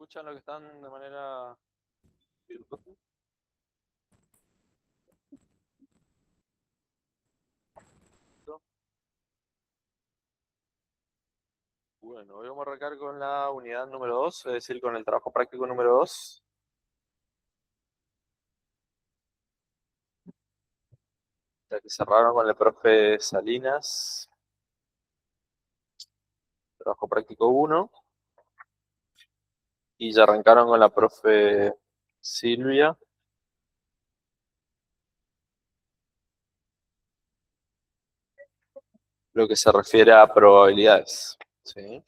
escuchan lo que están de manera virtual? Bueno, hoy vamos a arrancar con la unidad número 2, es decir, con el trabajo práctico número 2. Ya que cerraron con el profe Salinas. Trabajo práctico 1. Y ya arrancaron con la profe Silvia. Lo que se refiere a probabilidades. ¿Sí?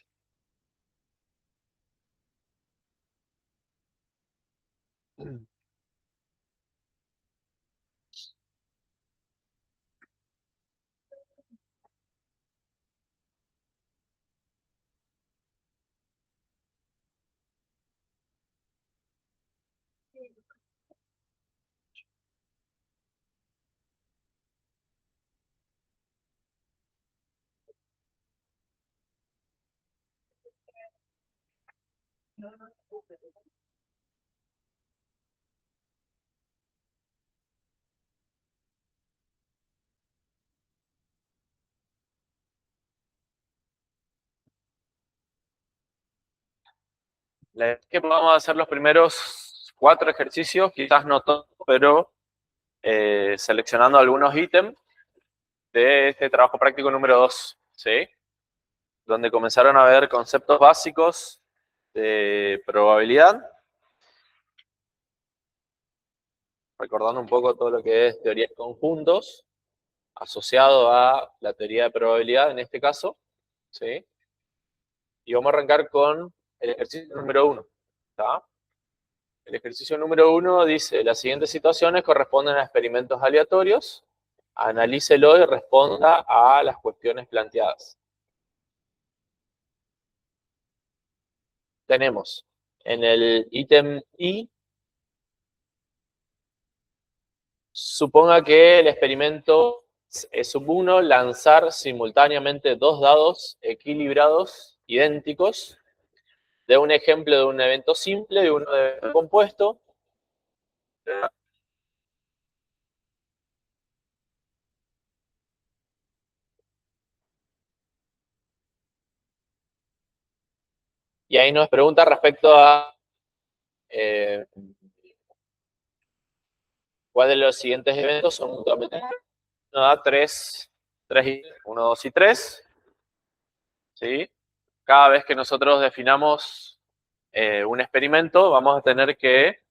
La idea es que vamos a hacer los primeros 4 ejercicios, quizás no todos, pero seleccionando algunos ítems de este trabajo práctico número 2, ¿sí? Donde comenzaron a ver conceptos básicos de probabilidad, recordando un poco todo lo que es teoría de conjuntos, asociado a la teoría de probabilidad en este caso, ¿sí? Y vamos a arrancar con el ejercicio número 1, ¿está? El ejercicio número 1 dice, las siguientes situaciones corresponden a experimentos aleatorios, analícelo y responda a las cuestiones planteadas. Tenemos en el ítem I, suponga que el experimento es sub 1, lanzar simultáneamente 2 dados equilibrados idénticos de un ejemplo de un evento simple y uno de evento compuesto. Y ahí nos pregunta respecto a cuál de los siguientes eventos son mutuamente. Nos da 3, 1, 2 y 3. ¿Sí? Cada vez que nosotros definamos un experimento, vamos a tener que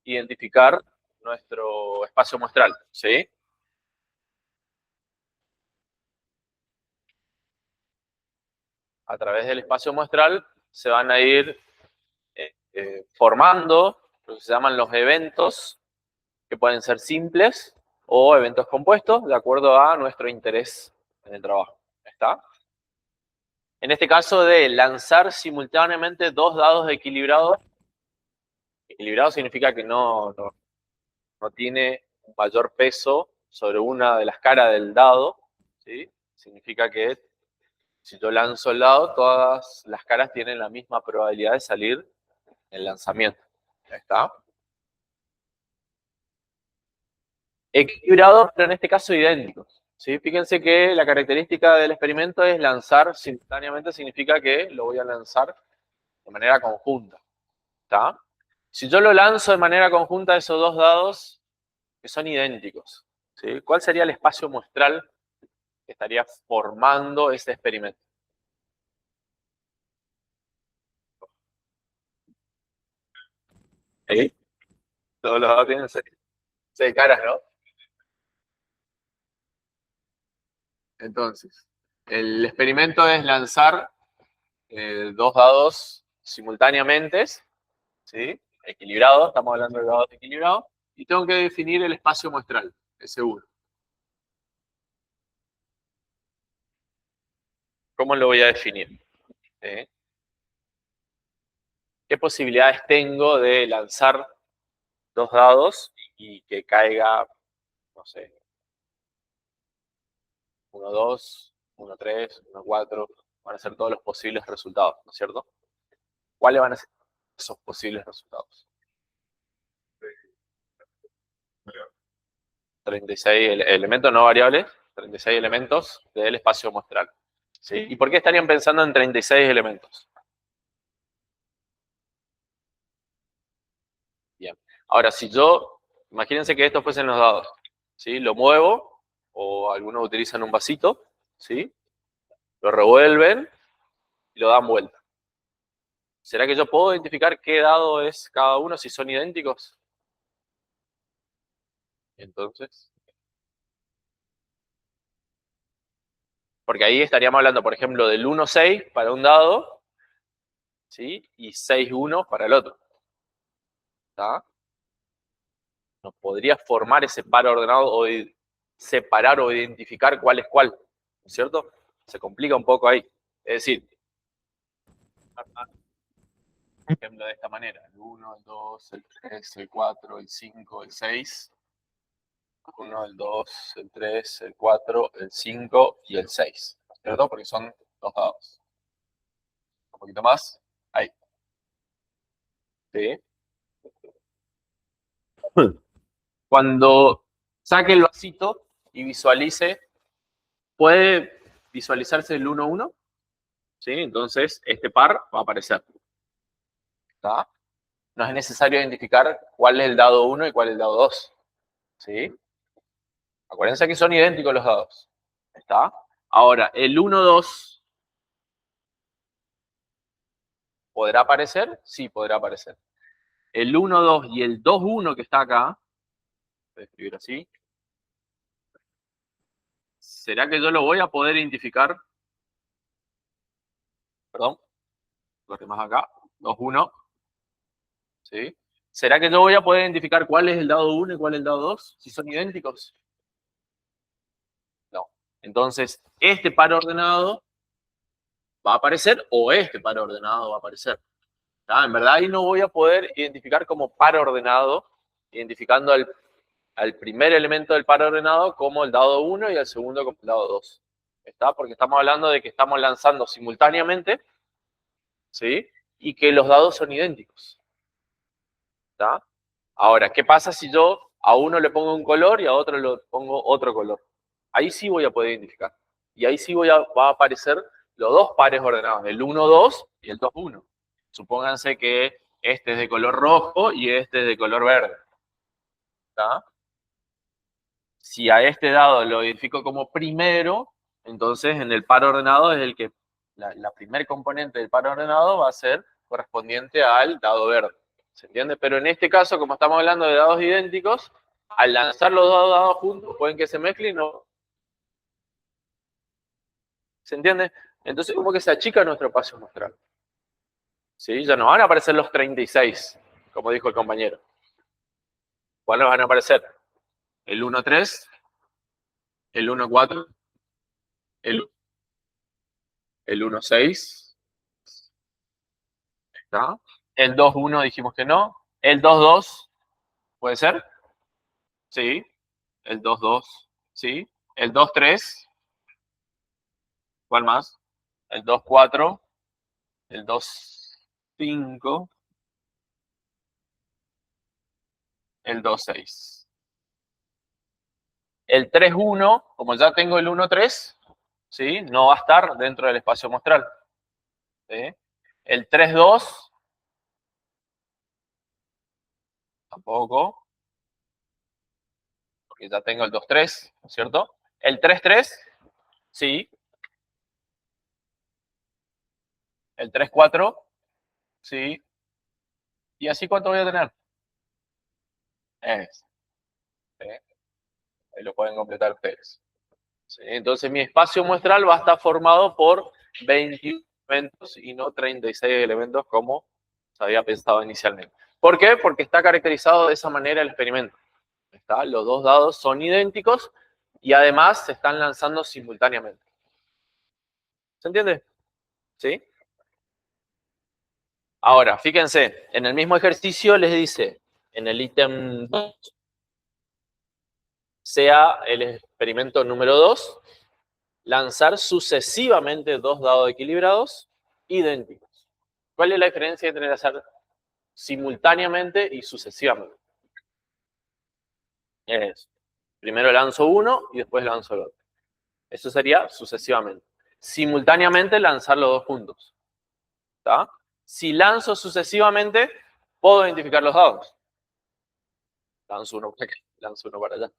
identificar nuestro espacio muestral. ¿Sí? A través del espacio muestral se van a ir formando lo que se llaman los eventos, que pueden ser simples o eventos compuestos, de acuerdo a nuestro interés en el trabajo. ¿Está? En este caso de lanzar simultáneamente 2 dados equilibrados. Equilibrado significa que no tiene un mayor peso sobre una de las caras del dado. ¿Sí? Significa que si yo lanzo el dado, todas las caras tienen la misma probabilidad de salir en el lanzamiento. ¿Ya está? Equilibrados, pero en este caso idénticos. ¿Sí? Fíjense que la característica del experimento es lanzar simultáneamente, significa que lo voy a lanzar de manera conjunta. ¿Está? Si yo lo lanzo de manera conjunta, esos 2 dados que son idénticos, ¿sí? ¿Cuál sería el espacio muestral que estaría formando ese experimento? ¿Sí? Todos los dados tienen 6 caras, ¿no? Entonces, el experimento es lanzar 2 dados simultáneamente, ¿sí? Equilibrados, estamos hablando de dados equilibrados, y tengo que definir el espacio muestral, S1. ¿Cómo lo voy a definir? ¿Sí? ¿Qué posibilidades tengo de lanzar 2 dados y que caiga, no sé, 1, 2, 1, 3, 1, 4? Van a ser todos los posibles resultados, ¿no es cierto? ¿Cuáles van a ser? esos posibles resultados. 36 elementos no variables, 36 elementos del espacio muestral. ¿Sí? ¿Y por qué estarían pensando en 36 elementos? Bien. Ahora, si yo, imagínense que estos fuesen los dados, ¿sí? Lo muevo, o algunos utilizan un vasito, ¿sí? Lo revuelven y lo dan vuelta. ¿Será que yo puedo identificar qué dado es cada uno si son idénticos? Entonces, porque ahí estaríamos hablando, por ejemplo, del 1-6 para un dado, ¿sí? Y 6-1 para el otro. ¿Está? Nos podría formar ese par ordenado o separar o identificar cuál es cuál, ¿no es cierto? Se complica un poco ahí. Es decir, por ejemplo, de esta manera, el 1, el 2, el 3, el 4, el 5, el 6, el 1, el 2, el 3, el 4, el 5 y el 6, ¿no es cierto? Porque son dos dados. Un poquito más, ahí. ¿Sí? Cuando saque el vasito y visualice, ¿puede visualizarse el 1-1? ¿Sí? Entonces, este par va a aparecer. ¿Está? No es necesario identificar cuál es el dado 1 y cuál es el dado 2. ¿Sí? Acuérdense que son idénticos los dados. ¿Está? Ahora, el 1-2 ¿podrá aparecer? Sí, podrá aparecer. El 1-2 y el 2-1 que está acá, voy a escribir así, ¿será que yo lo voy a poder identificar? Perdón, corre más acá, 2-1, ¿sí? ¿Será que yo voy a poder identificar cuál es el dado 1 y cuál es el dado 2? Si son idénticos. No. Entonces, este par ordenado va a aparecer o este par ordenado va a aparecer. ¿Tá? En verdad ahí no voy a poder identificar como par ordenado, identificando al primer elemento del par ordenado como el dado 1 y al segundo como el dado 2. ¿Está? Porque estamos hablando de que estamos lanzando simultáneamente, ¿sí? Y que los dados son idénticos. ¿Está? Ahora, ¿qué pasa si yo a uno le pongo un color y a otro le pongo otro color? Ahí sí voy a poder identificar. Y ahí sí va a aparecer los dos pares ordenados, el 1-2 y el 2-1. Supónganse que este es de color rojo y este es de color verde. ¿Está? Si a este dado lo identifico como primero, entonces en el par ordenado es el que, la primer componente del par ordenado va a ser correspondiente al dado verde. ¿Se entiende? Pero en este caso, como estamos hablando de dados idénticos, al lanzar los dos dados juntos, pueden que se mezclen o... ¿Se entiende? Entonces, como que se achica nuestro espacio muestral. ¿Sí? Ya no van a aparecer los 36, como dijo el compañero. ¿Cuáles van a aparecer? El 1-3, el 1-4, el 1-6, ¿está? El 2-1 dijimos que no. El 2-2, ¿puede ser? Sí. El 2-2, sí. El 2-3, ¿cuál más? El 2-4, el 2-5, el 2-6. El 3-1, como ya tengo el 1-3, ¿sí? No va a estar dentro del espacio muestral. ¿Sí? El 3-2, tampoco, porque ya tengo el 2-3, ¿no es cierto? El 3-3, sí. El 3-4, sí. ¿Y así cuánto voy a tener? ¿Sí? Ahí lo pueden completar ustedes. ¿Sí? Entonces mi espacio muestral va a estar formado por 21 elementos y no 36 elementos como se había pensado inicialmente. ¿Por qué? Porque está caracterizado de esa manera el experimento. ¿Está? Los dos dados son idénticos y además se están lanzando simultáneamente. ¿Se entiende? ¿Sí? Ahora, fíjense, en el mismo ejercicio les dice, en el ítem 2, sea el experimento número 2, lanzar sucesivamente dos dados equilibrados idénticos. ¿Cuál es la diferencia entre lanzar simultáneamente y sucesivamente. Es, primero lanzo uno y después lanzo el otro. Eso sería sucesivamente. Simultáneamente lanzar los dos juntos. ¿Está? Si lanzo sucesivamente, puedo identificar los dados. Lanzo uno para acá, lanzo uno para allá.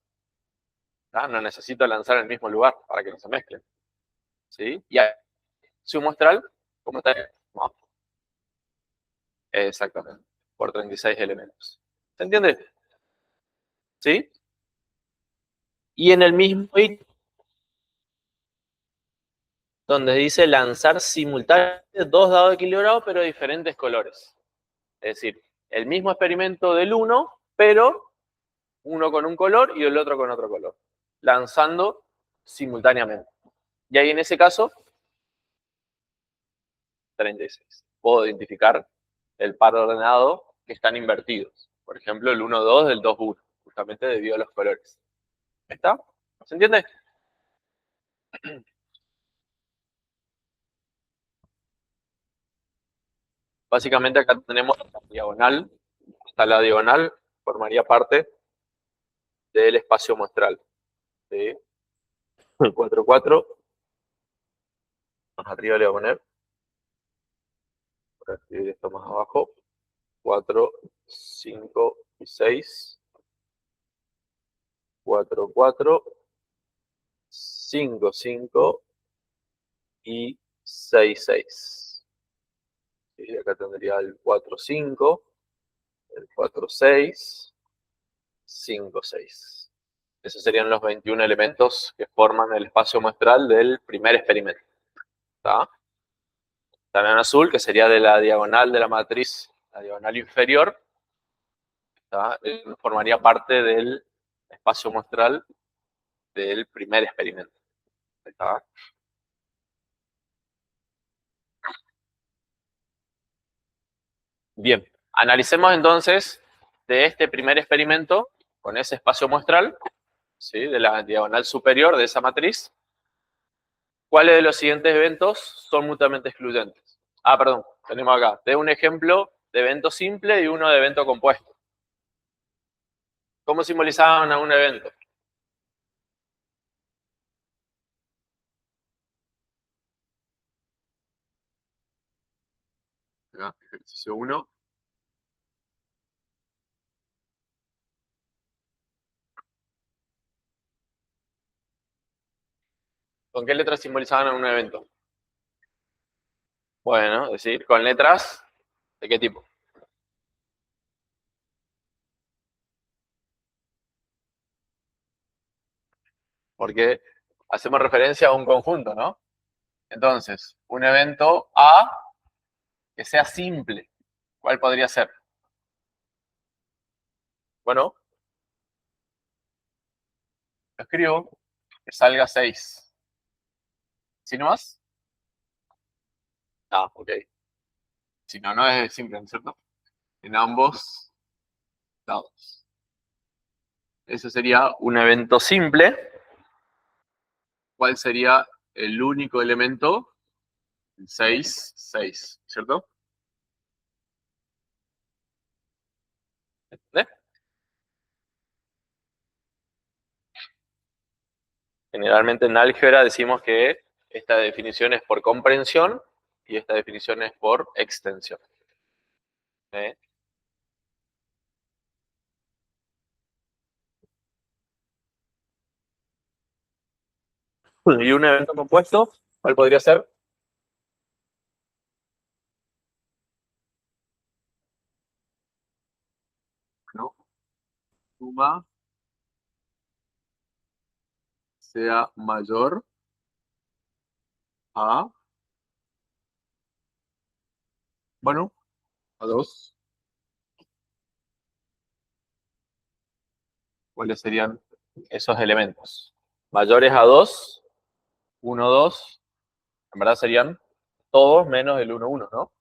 ¿Está? No necesito lanzar en el mismo lugar para que no se mezclen. ¿Sí? Y su muestral, ¿cómo está? No. Exactamente. Por 36 elementos. ¿Se entiende? ¿Sí? Y en el mismo ítem, donde dice lanzar simultáneamente dos dados equilibrados, pero de diferentes colores. Es decir, el mismo experimento del uno, pero uno con un color y el otro con otro color. Lanzando simultáneamente. Y ahí en ese caso, 36. Puedo identificar el par ordenado que están invertidos. Por ejemplo, el 1-2 del 2-1, justamente debido a los colores. ¿Está? ¿Se entiende? Básicamente acá tenemos la diagonal. Hasta la diagonal formaría parte del espacio muestral. ¿Sí? El 4-4. Más arriba le voy a poner. Para escribir esto más abajo. 4, 5 y 6. 4, 4. 5, 5 y 6, 6. Y acá tendría el 4, 5, el 4, 6, 5, 6. Esos serían los 21 elementos que forman el espacio muestral del primer experimento. ¿Está? Están en azul, que sería de la diagonal de la matriz, la diagonal inferior. ¿Está? Formaría parte del espacio muestral del primer experimento. ¿Está? Bien, analicemos entonces de este primer experimento con ese espacio muestral, ¿sí? De la diagonal superior de esa matriz. ¿Cuáles de los siguientes eventos son mutuamente excluyentes? Ah, perdón, tenemos acá. De un ejemplo de evento simple y uno de evento compuesto. ¿Cómo simbolizaban a un evento? Acá, ejercicio 1. ¿Con qué letras simbolizaban a un evento? Bueno, es decir, con letras ¿de qué tipo? Porque hacemos referencia a un conjunto, ¿no? Entonces, un evento A que sea simple. ¿Cuál podría ser? Bueno, lo escribo, que salga 6. ¿Sí nomás? Ah, ok. Si no, no es simple, ¿no es cierto? En ambos lados. Ese sería un evento simple. ¿Cuál sería el único elemento? El 6, 6, ¿cierto? ¿Eh? Generalmente en álgebra decimos que esta definición es por comprensión y esta definición es por extensión. ¿Eh? Y un evento compuesto, ¿cuál podría ser? ¿No? Suma sea mayor a, bueno, a 2. ¿Cuáles serían esos elementos? Mayores a 2, 1, 2, en verdad serían todos menos el 1, 1, ¿no?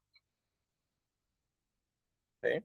¿Sí?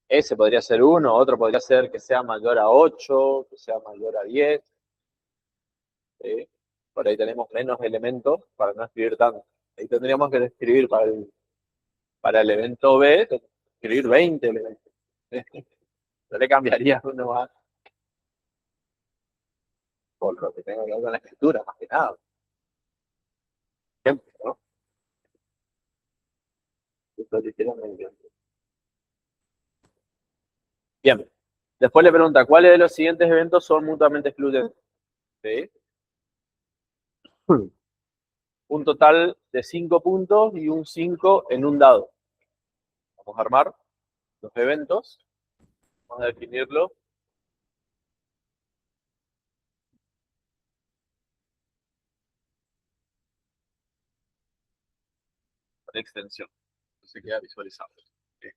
ese podría ser 1, otro podría ser que sea mayor a 8, que sea mayor a 10. ¿Sí? Por ahí tenemos menos elementos para no escribir tanto. Ahí tendríamos que escribir para el evento B, escribir 20 elementos. No le cambiaría uno más por lo que tengo que ver con la escritura, más que nada. Ejemplo, ¿no? Esto lo hicieron muy bien. Bien. Después le pregunta, ¿cuáles de los siguientes eventos son mutuamente excluyentes? ¿Sí? Un total de 5 puntos y un 5 en un dado. Vamos a armar los eventos. Vamos a definirlo. Con extensión. Se queda visualizado. ¿Sí?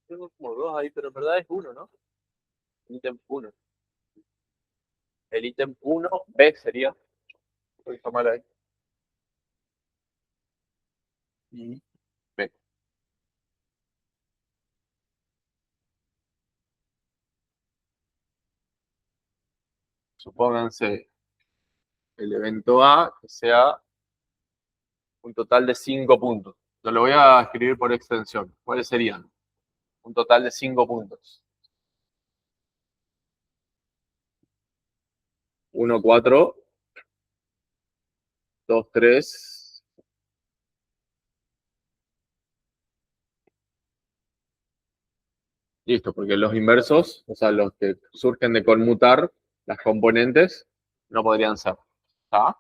Tengo como dos ahí, pero en verdad es uno, ¿no? Ítem 1. El ítem 1, B sería. Está mal ahí. Y B. Supónganse el evento A que sea un total de 5 puntos. Yo lo voy a escribir por extensión. ¿Cuáles serían? Un total de 5 puntos. 1, 4, 2, 3. Listo, porque los inversos, o sea, los que surgen de conmutar las componentes, no podrían ser. ¿Está?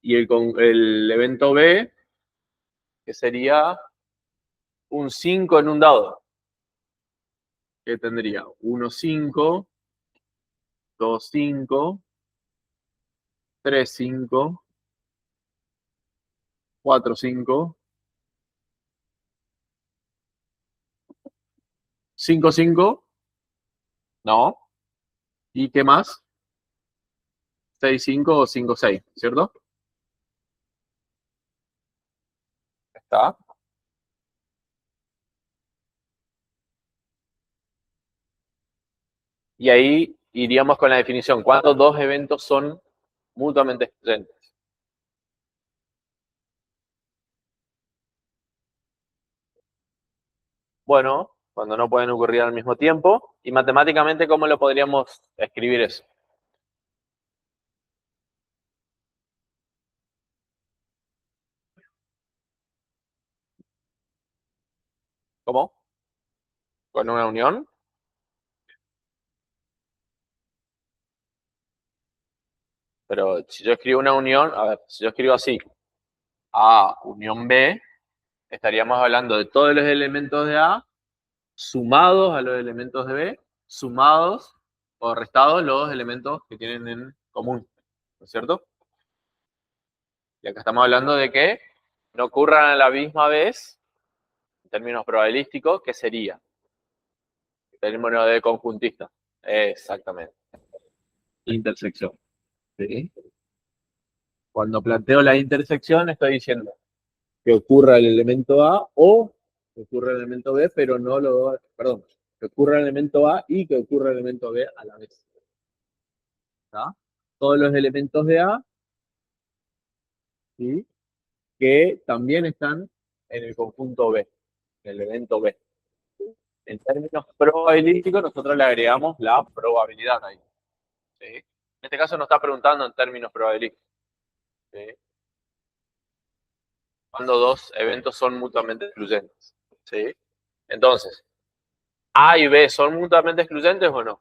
Y el evento B, que sería un 5 en un dado, que tendría 1, 5, 2, 5, 3, 5, 4, 5, 5, 5, no. ¿Y qué más? 6, 5 o 5, 6, ¿cierto? Está. Y ahí iríamos con la definición. ¿Cuántos dos eventos son mutuamente excluyentes? Bueno, cuando no pueden ocurrir al mismo tiempo. Y matemáticamente, ¿cómo lo podríamos escribir eso? ¿Cómo? ¿Con una unión? Pero si yo escribo una unión, a ver, si yo escribo así, A unión B, estaríamos hablando de todos los elementos de A sumados a los elementos de B, sumados o restados los elementos que tienen en común, ¿no es cierto? Y acá estamos hablando de que no ocurran a la misma vez, en términos probabilísticos, ¿qué sería? En términos de conjuntista. Exactamente. Intersección. ¿Sí? Cuando planteo la intersección estoy diciendo que ocurra el elemento A o que ocurra el elemento B, pero no lo, perdón, que ocurra el elemento A y que ocurra el elemento B a la vez. ¿Está? Todos los elementos de A, ¿sí? Que también están en el conjunto B, en el elemento B. En términos probabilísticos, nosotros le agregamos la probabilidad ahí. ¿Sí? En este caso nos está preguntando en términos probabilísticos. ¿Sí? Cuando dos eventos son mutuamente excluyentes. ¿Sí? Entonces, ¿A y B son mutuamente excluyentes o no?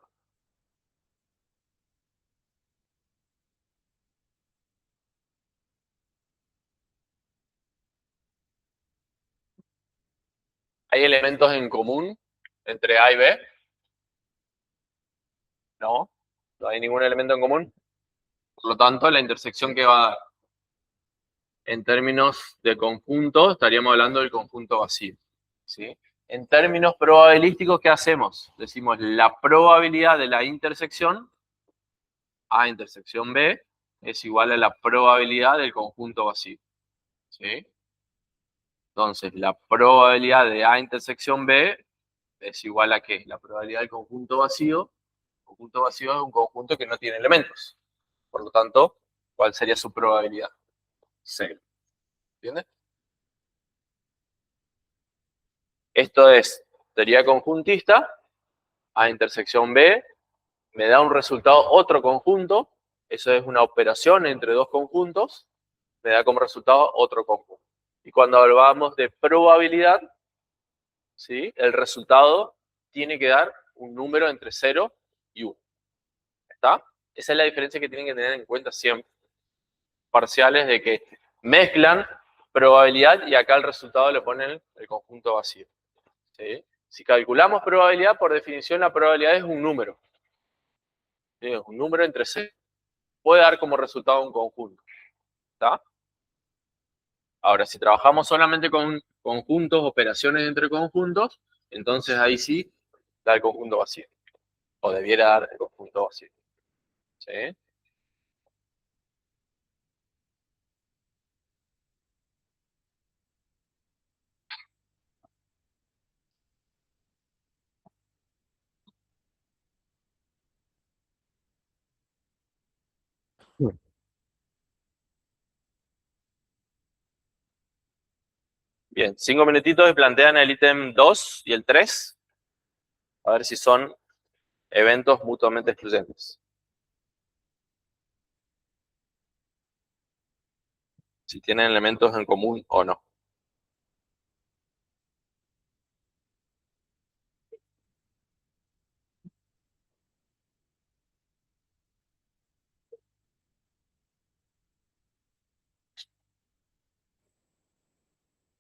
¿Hay elementos en común entre A y B? No, no hay ningún elemento en común. Por lo tanto, la intersección que va a dar en términos de conjunto, estaríamos hablando del conjunto vacío. ¿Sí? En términos probabilísticos, ¿qué hacemos? Decimos la probabilidad de la intersección A intersección B es igual a la probabilidad del conjunto vacío. ¿Sí? Entonces, la probabilidad de A intersección B es igual a ¿qué? La probabilidad del conjunto vacío. El conjunto vacío es un conjunto que no tiene elementos. Por lo tanto, ¿cuál sería su probabilidad? Cero. ¿Entiendes? Esto es teoría conjuntista. A intersección B me da un resultado otro conjunto. Eso es una operación entre dos conjuntos. Me da como resultado otro conjunto. Y cuando hablamos de probabilidad, ¿sí? El resultado tiene que dar un número entre 0 y 1. ¿Está? Esa es la diferencia que tienen que tener en cuenta siempre. Parciales de que mezclan probabilidad y acá el resultado le ponen el conjunto vacío. ¿Sí? Si calculamos probabilidad, por definición la probabilidad es un número. ¿Sí? Es un número entre 0. Puede dar como resultado un conjunto. ¿Está? Ahora, si trabajamos solamente con conjuntos, operaciones entre conjuntos, entonces ahí sí da el conjunto vacío. O debiera dar el conjunto vacío. ¿Sí? Bien, 5 minutitos y plantean el ítem 2 y el 3. A ver si son eventos mutuamente excluyentes. Si tienen elementos en común o no.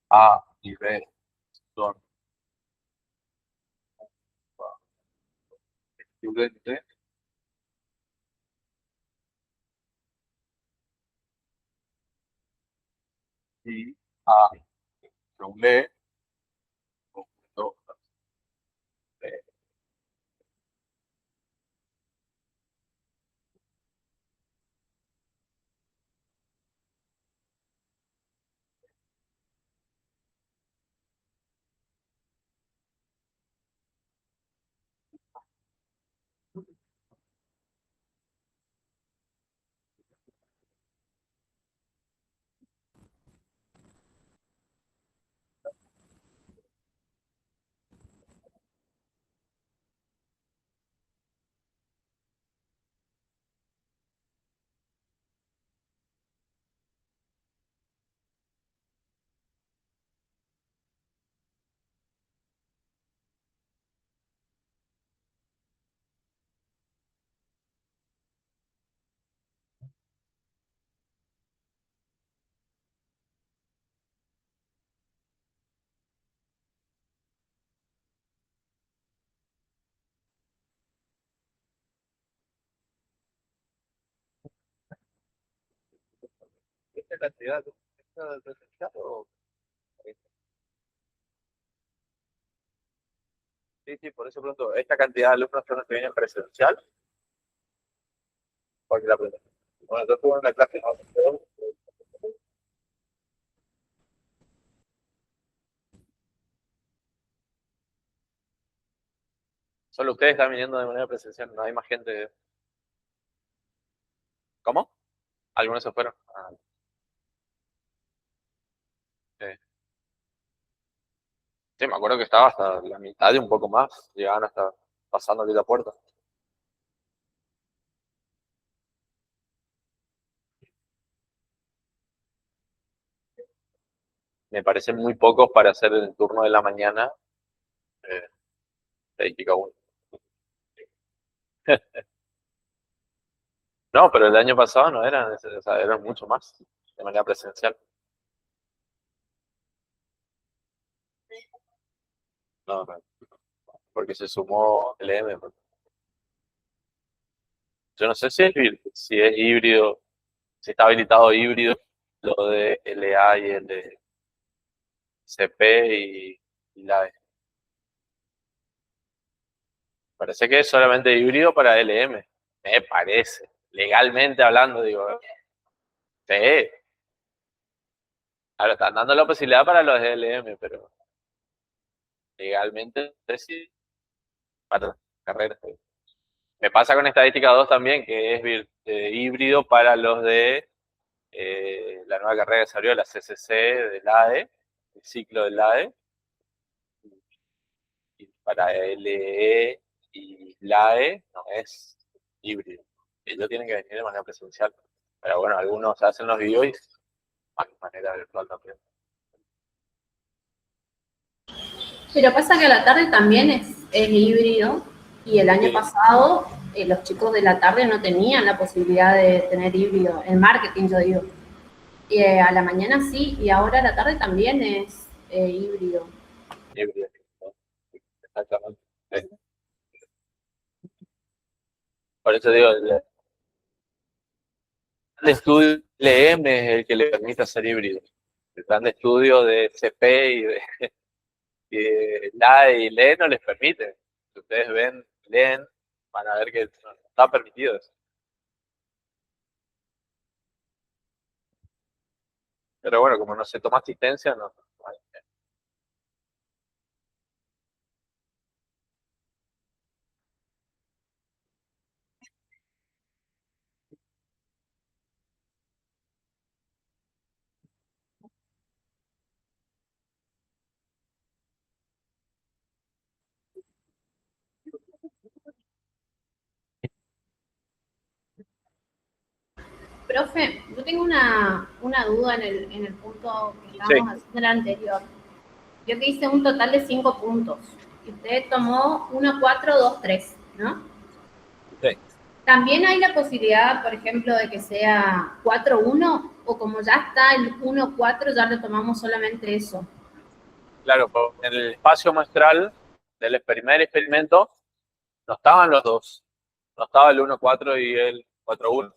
A y B son excluyentes. Y A con B, conjunto B. ¿Esta cantidad es presencial o...? Sí, sí, por eso pronto, esta cantidad de alumnos son los que vienen presencial, porque la presencial. Bueno, yo estuve en una clase, ¿no? Solo ustedes están viniendo de manera presencial, no hay más gente. ¿Cómo? Algunos se fueron. Ah, sí. Sí, me acuerdo que estaba hasta la mitad y un poco más. Llegaban hasta pasando aquí la puerta. Me parecen muy pocos para hacer el turno de la mañana. Eh, 6 y pico. No, pero el año pasado no eran, o sea, eran mucho más de manera presencial. No, no, porque se sumó LM. Yo no sé si es híbrido, si está habilitado híbrido, lo de LA y el de CP y la E. Parece que es solamente híbrido para LM. Me parece. legalmente hablando, digo, sí. Ahora están dando la posibilidad para los LM, pero legalmente sí, para las carreras. Me pasa con estadística 2 también, que es híbrido para los de la nueva carrera que salió, la CCC del ADE, el ciclo del ADE, y para LE y LAE no es híbrido. Ellos tienen que venir de manera presencial. Pero bueno, algunos hacen los videos y de manera virtual también. Pero pasa que a la tarde también es híbrido y el año Sí. pasado los chicos de la tarde no tenían la posibilidad de tener híbrido, en marketing yo digo. Y a la mañana sí, y ahora a la tarde también es híbrido. Híbrido. Exactamente. Sí. Por eso digo, el de estudio LM es el que le permite hacer híbrido. El plan de estudio de CP y de LAE y LE no les permite. Si ustedes leen, van a ver que no está permitido eso. Pero bueno, como no se toma asistencia, no. Profe, yo tengo una duda en el punto que Sí, estábamos haciendo el anterior. Yo que hice un total de 5 puntos y usted tomó 1, 4, 2, 3, ¿no? sí. También hay la posibilidad, por ejemplo, de que sea 4, 1 o como ya está el 1, 4, ya le tomamos solamente eso. Claro, en el espacio muestral del primer experimento no estaban los dos. No estaba el 1,4 y el 4,1.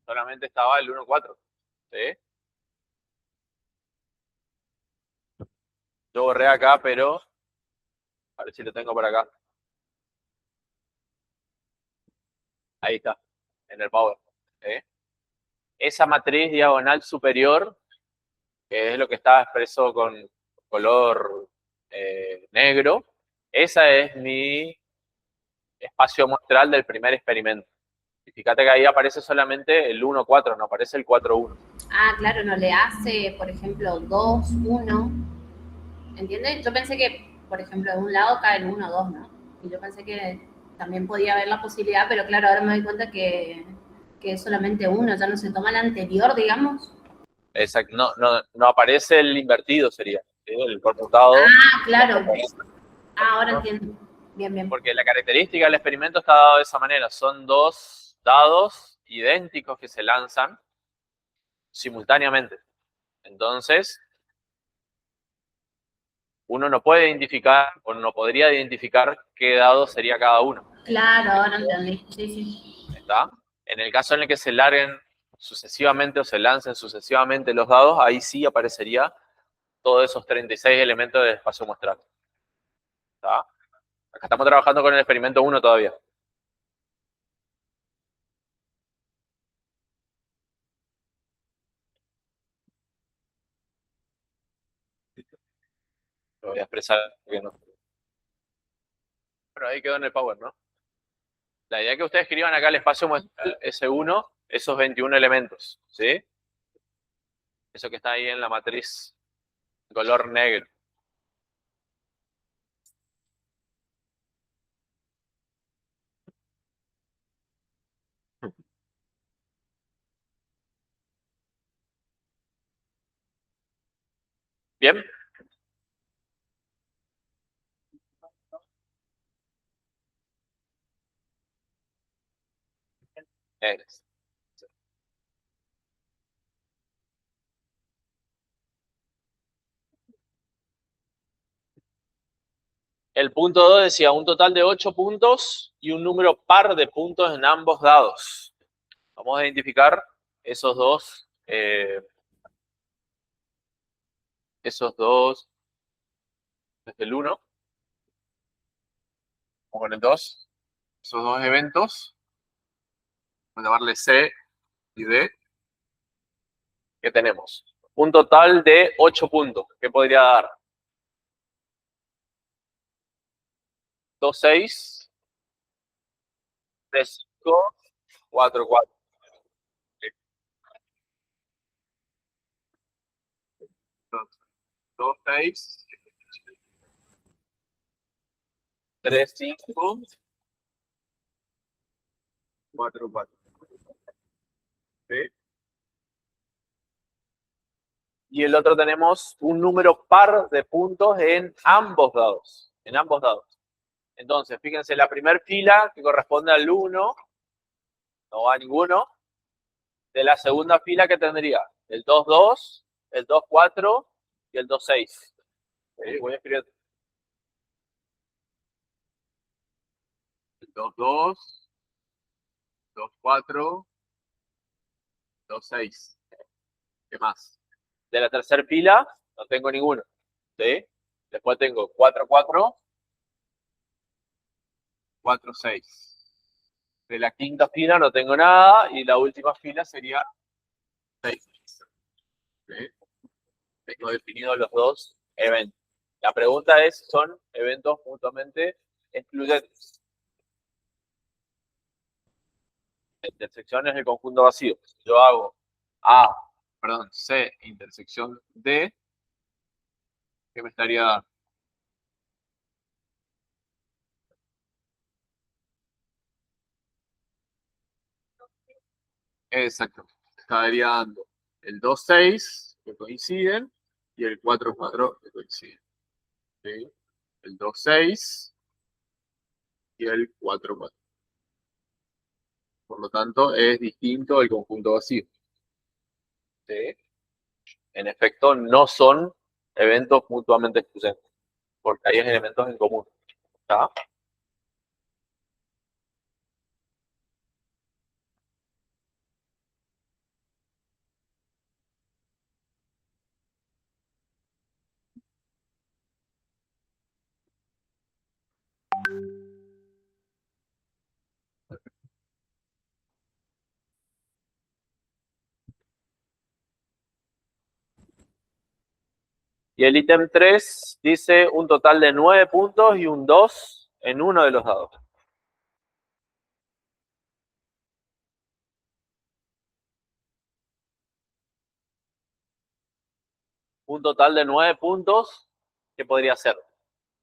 Solamente estaba el 1,4. ¿Sí? Yo borré acá, pero a ver si lo tengo por acá. Ahí está, en el Power. ¿Sí? Esa matriz diagonal superior, que es lo que estaba expreso con color negro, esa es mi espacio muestral del primer experimento. Y fíjate que ahí aparece solamente el 1,4, no aparece el 4,1. Ah, claro, no le hace, por ejemplo, 2, 1. ¿Entiendes? Yo pensé que, por ejemplo, de un lado cae el 1, 2, ¿no? Y yo pensé que también podía haber la posibilidad, pero claro, ahora me doy cuenta que es solamente uno, ya no se toma el anterior, digamos. Exacto, no aparece el invertido, sería, ¿sí? El conmutado. Ah, claro. Ah, ahora entiendo. Bien, bien. Porque la característica del experimento está dado de esa manera. Son dos dados idénticos que se lanzan simultáneamente. Entonces, uno no puede identificar o no podría identificar qué dado sería cada uno. Claro, ahora entendí. Sí, sí. ¿Está? En el caso en el que se larguen sucesivamente o se lancen sucesivamente los dados, ahí sí aparecería todos esos 36 elementos del espacio muestral. ¿Está? Acá estamos trabajando con el experimento 1 todavía. Lo voy a expresar que no. Pero ahí quedó en el Power, ¿no? La idea es que ustedes escriban acá el espacio muestral S1, esos 21 elementos, ¿sí? Eso que está ahí en la matriz color negro. ¿Bien? Es. El punto 2 decía un total de 8 puntos y un número par de puntos en ambos dados. Vamos a identificar esos dos, desde el 1, con el 2, esos dos eventos. Vamos a llamarle C y D. ¿Qué tenemos? Un total de 8 puntos. ¿Qué podría dar? 2, 6, 3, 5, 4, 4. 2, 6, 3, 5, 4, 4. ¿Sí? Y el otro tenemos un número par de puntos en ambos dados. En ambos dados. Entonces, fíjense, la primera fila que corresponde al 1, no va a ninguno. De la segunda fila que tendría el 2, 2, el 2, 4 y el 2, 6. Voy a escribir el 2, 2, 2, 4, 2, 6. ¿Qué más? De la tercera fila no tengo ninguno. ¿Sí? Después tengo 4, 4, 4, 6. De la quinta fila no tengo nada y la última fila sería 6. ¿Sí? Tengo definidos los dos eventos. La pregunta es, ¿son eventos mutuamente excluyentes? La intersección es el conjunto vacío. Yo hago C intersección D, ¿qué me estaría dando? Exacto. Estaría dando el 2, 6 que coinciden y el 4, 4 que coinciden. ¿Sí? El 2, 6 y el 4, 4. Por lo tanto, es distinto el conjunto vacío. ¿Sí? En efecto, no son eventos mutuamente excluyentes, porque hay elementos en común. ¿Está? Y el ítem 3 dice un total de 9 puntos y un 2 en uno de los dados. Un total de 9 puntos, que podría ser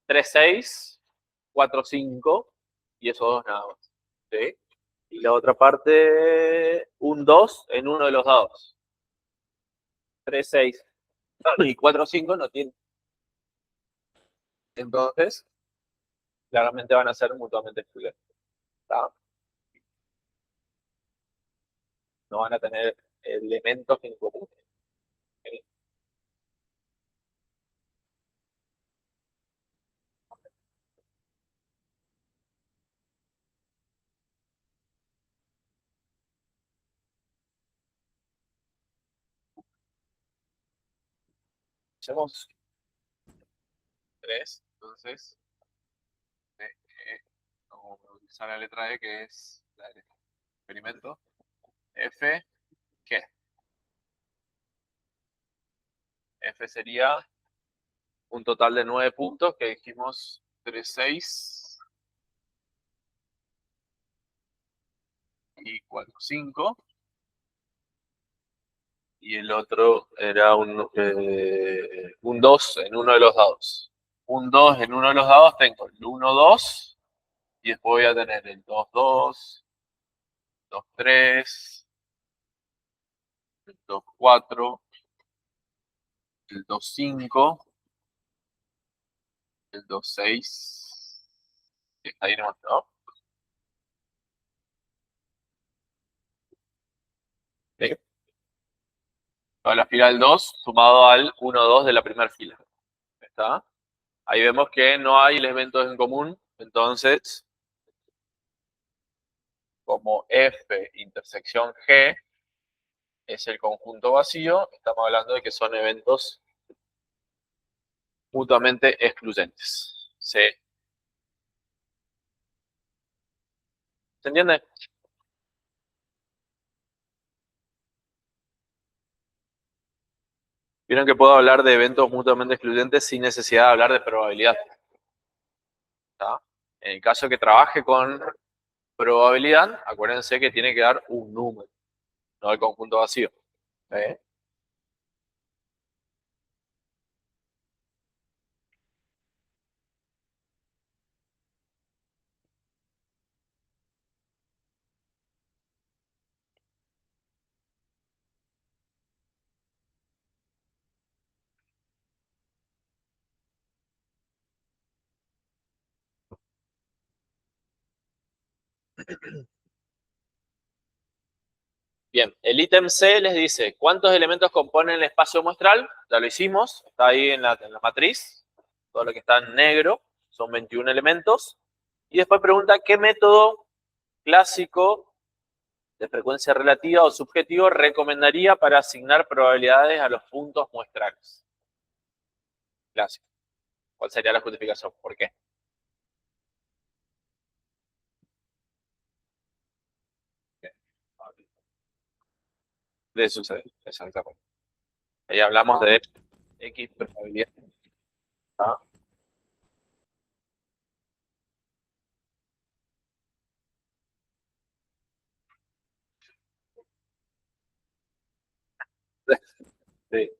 3, 6, 4, 5 y esos dos nada más. ¿Sí? Y la otra parte, un 2 en uno de los dados. 3, 6 y 4, 5 no tiene. Entonces, claramente van a ser mutuamente excluyentes. ¿Está? No van a tener elementos en común. ¿Sí? Hacemos 3, entonces vamos a utilizar la letra E, que es la del experimento. F, ¿qué? F sería un total de 9 puntos, que dijimos 3, 6 y 4, 5. Y el otro era un 2 en uno de los dados. Un 2 en uno de los dados tengo el 1, 2, y después voy a tener el 2, 2, 2, 3, el 2, 4, el 2, 5, el 2, 6. Ahí nomás, ¿no? ¿Sí? Toda la fila del 2 sumado al 1, 2 de la primera fila. ¿Está? Ahí vemos que no hay elementos en común, entonces, como F intersección G es el conjunto vacío, estamos hablando de que son eventos mutuamente excluyentes. ¿Se entiende? Vieron que puedo hablar de eventos mutuamente excluyentes sin necesidad de hablar de probabilidad. ¿Está? En el caso que trabaje con probabilidad, acuérdense que tiene que dar un número, no el conjunto vacío. ¿Sí? Bien, el ítem C les dice, ¿cuántos elementos componen el espacio muestral? Ya lo hicimos, está ahí en la matriz, todo lo que está en negro, son 21 elementos. Y después pregunta, ¿qué método clásico de frecuencia relativa o subjetivo recomendaría para asignar probabilidades a los puntos muestrales? Clásico. ¿Cuál sería la justificación? ¿Por qué? De suceder, exactamente. Ahí hablamos de X probabilidad. ¿Ah? Sí,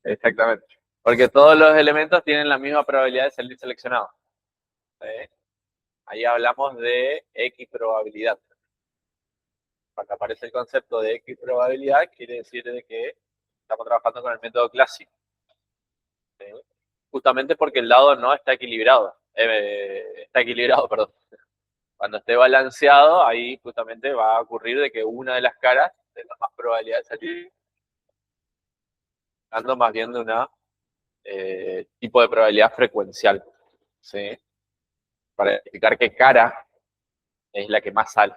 exactamente. Porque todos los elementos tienen la misma probabilidad de salir seleccionados. ¿Sí? Ahí hablamos de X probabilidad. Cuando aparece el concepto de X probabilidad, quiere decir de que estamos trabajando con el método clásico. ¿Sí? Justamente porque el dado no está equilibrado. Está equilibrado, perdón. Cuando esté balanceado, ahí justamente va a ocurrir de que una de las caras tenga más probabilidad de salir, dando más bien de una tipo de probabilidad frecuencial. ¿Sí? Para identificar qué cara es la que más sale.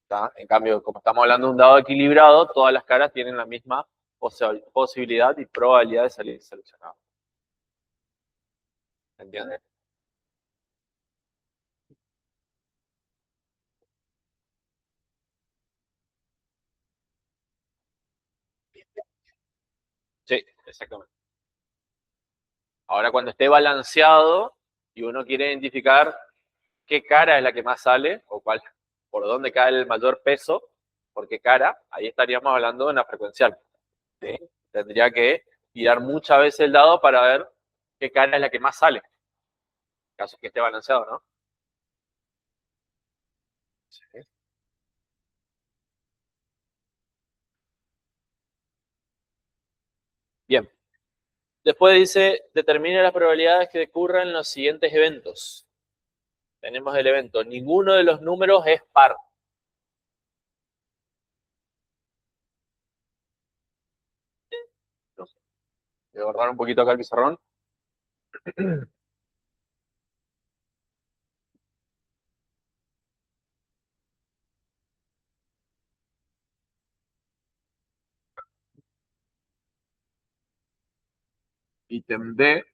¿Tá? En cambio, como estamos hablando de un dado equilibrado, todas las caras tienen la misma posibilidad y probabilidad de salir seleccionado. ¿Entiendes? Sí, exactamente. Ahora, cuando esté balanceado y uno quiere identificar qué cara es la que más sale o cuál, por dónde cae el mayor peso, por qué cara, ahí estaríamos hablando de una frecuencial. ¿Sí? Tendría que tirar muchas veces el dado para ver qué cara es la que más sale, en caso que esté balanceado, ¿no? Sí. Bien. Después dice, determine las probabilidades que ocurran los siguientes eventos. Tenemos el evento, ninguno de los números es par. No sé, voy a guardar un poquito acá el pizarrón. Ítem D,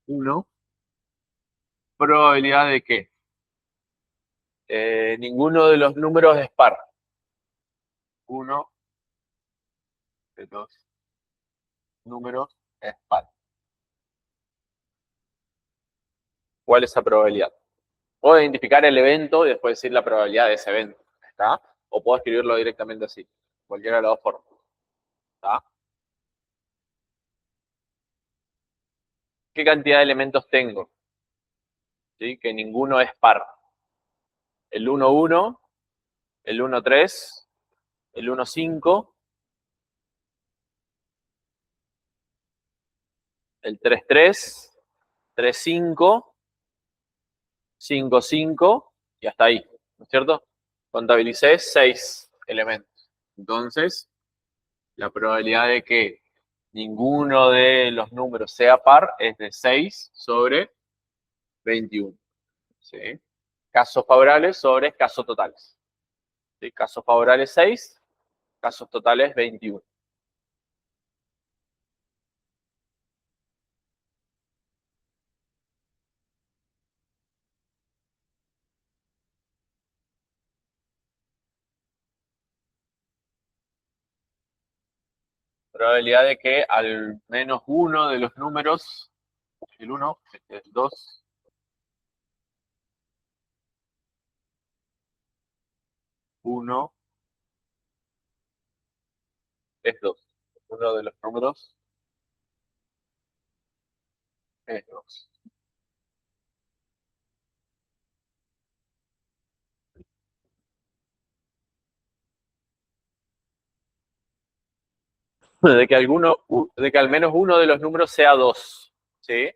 1. ¿Probabilidad de qué? Ninguno de los números es par. Uno de los números es par. ¿Cuál es esa probabilidad? Puedo identificar el evento y después decir la probabilidad de ese evento. ¿Está? O puedo escribirlo directamente así. Cualquiera de las dos formas. ¿Está? ¿Qué cantidad de elementos tengo? ¿Sí? Que ninguno es par. El 1, 1, el 1, 3, el 1, 5, el 3, 3, 3, 5, 5, 5 y hasta ahí, ¿no es cierto? Contabilicé 6 elementos. Entonces, la probabilidad de que ninguno de los números sea par es de 6 sobre 21. ¿Sí? Casos favorables sobre casos totales. ¿Sí? Casos favorables 6, casos totales 21. probabilidad de que al menos uno de los números, el 1, el 2, 1 es 2. Uno de los números es 2. De que de que al menos uno de los números sea 2. ¿Sí?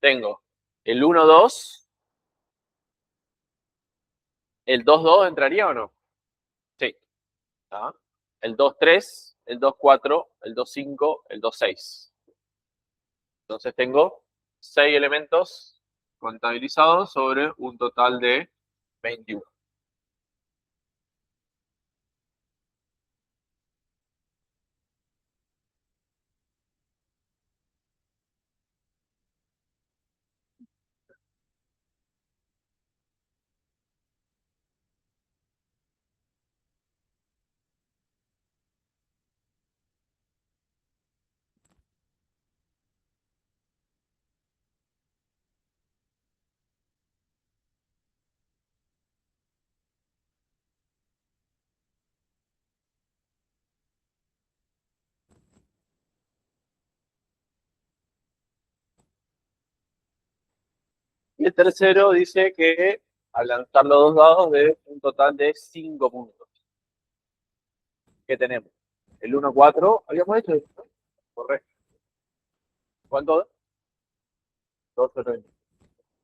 Tengo el 1, 2. ¿El 2, 2 entraría o no? Sí. ¿Ah? El 2, 3, el 2, 4, el 2, 5, el 2, 6. Entonces tengo 6 elementos contabilizados sobre un total de 21. Y el tercero dice que al lanzar los dos dados de un total de 5 puntos. ¿Qué tenemos? El 1, 4, habíamos hecho esto. Correcto. ¿Cuánto? 2 sobre 20.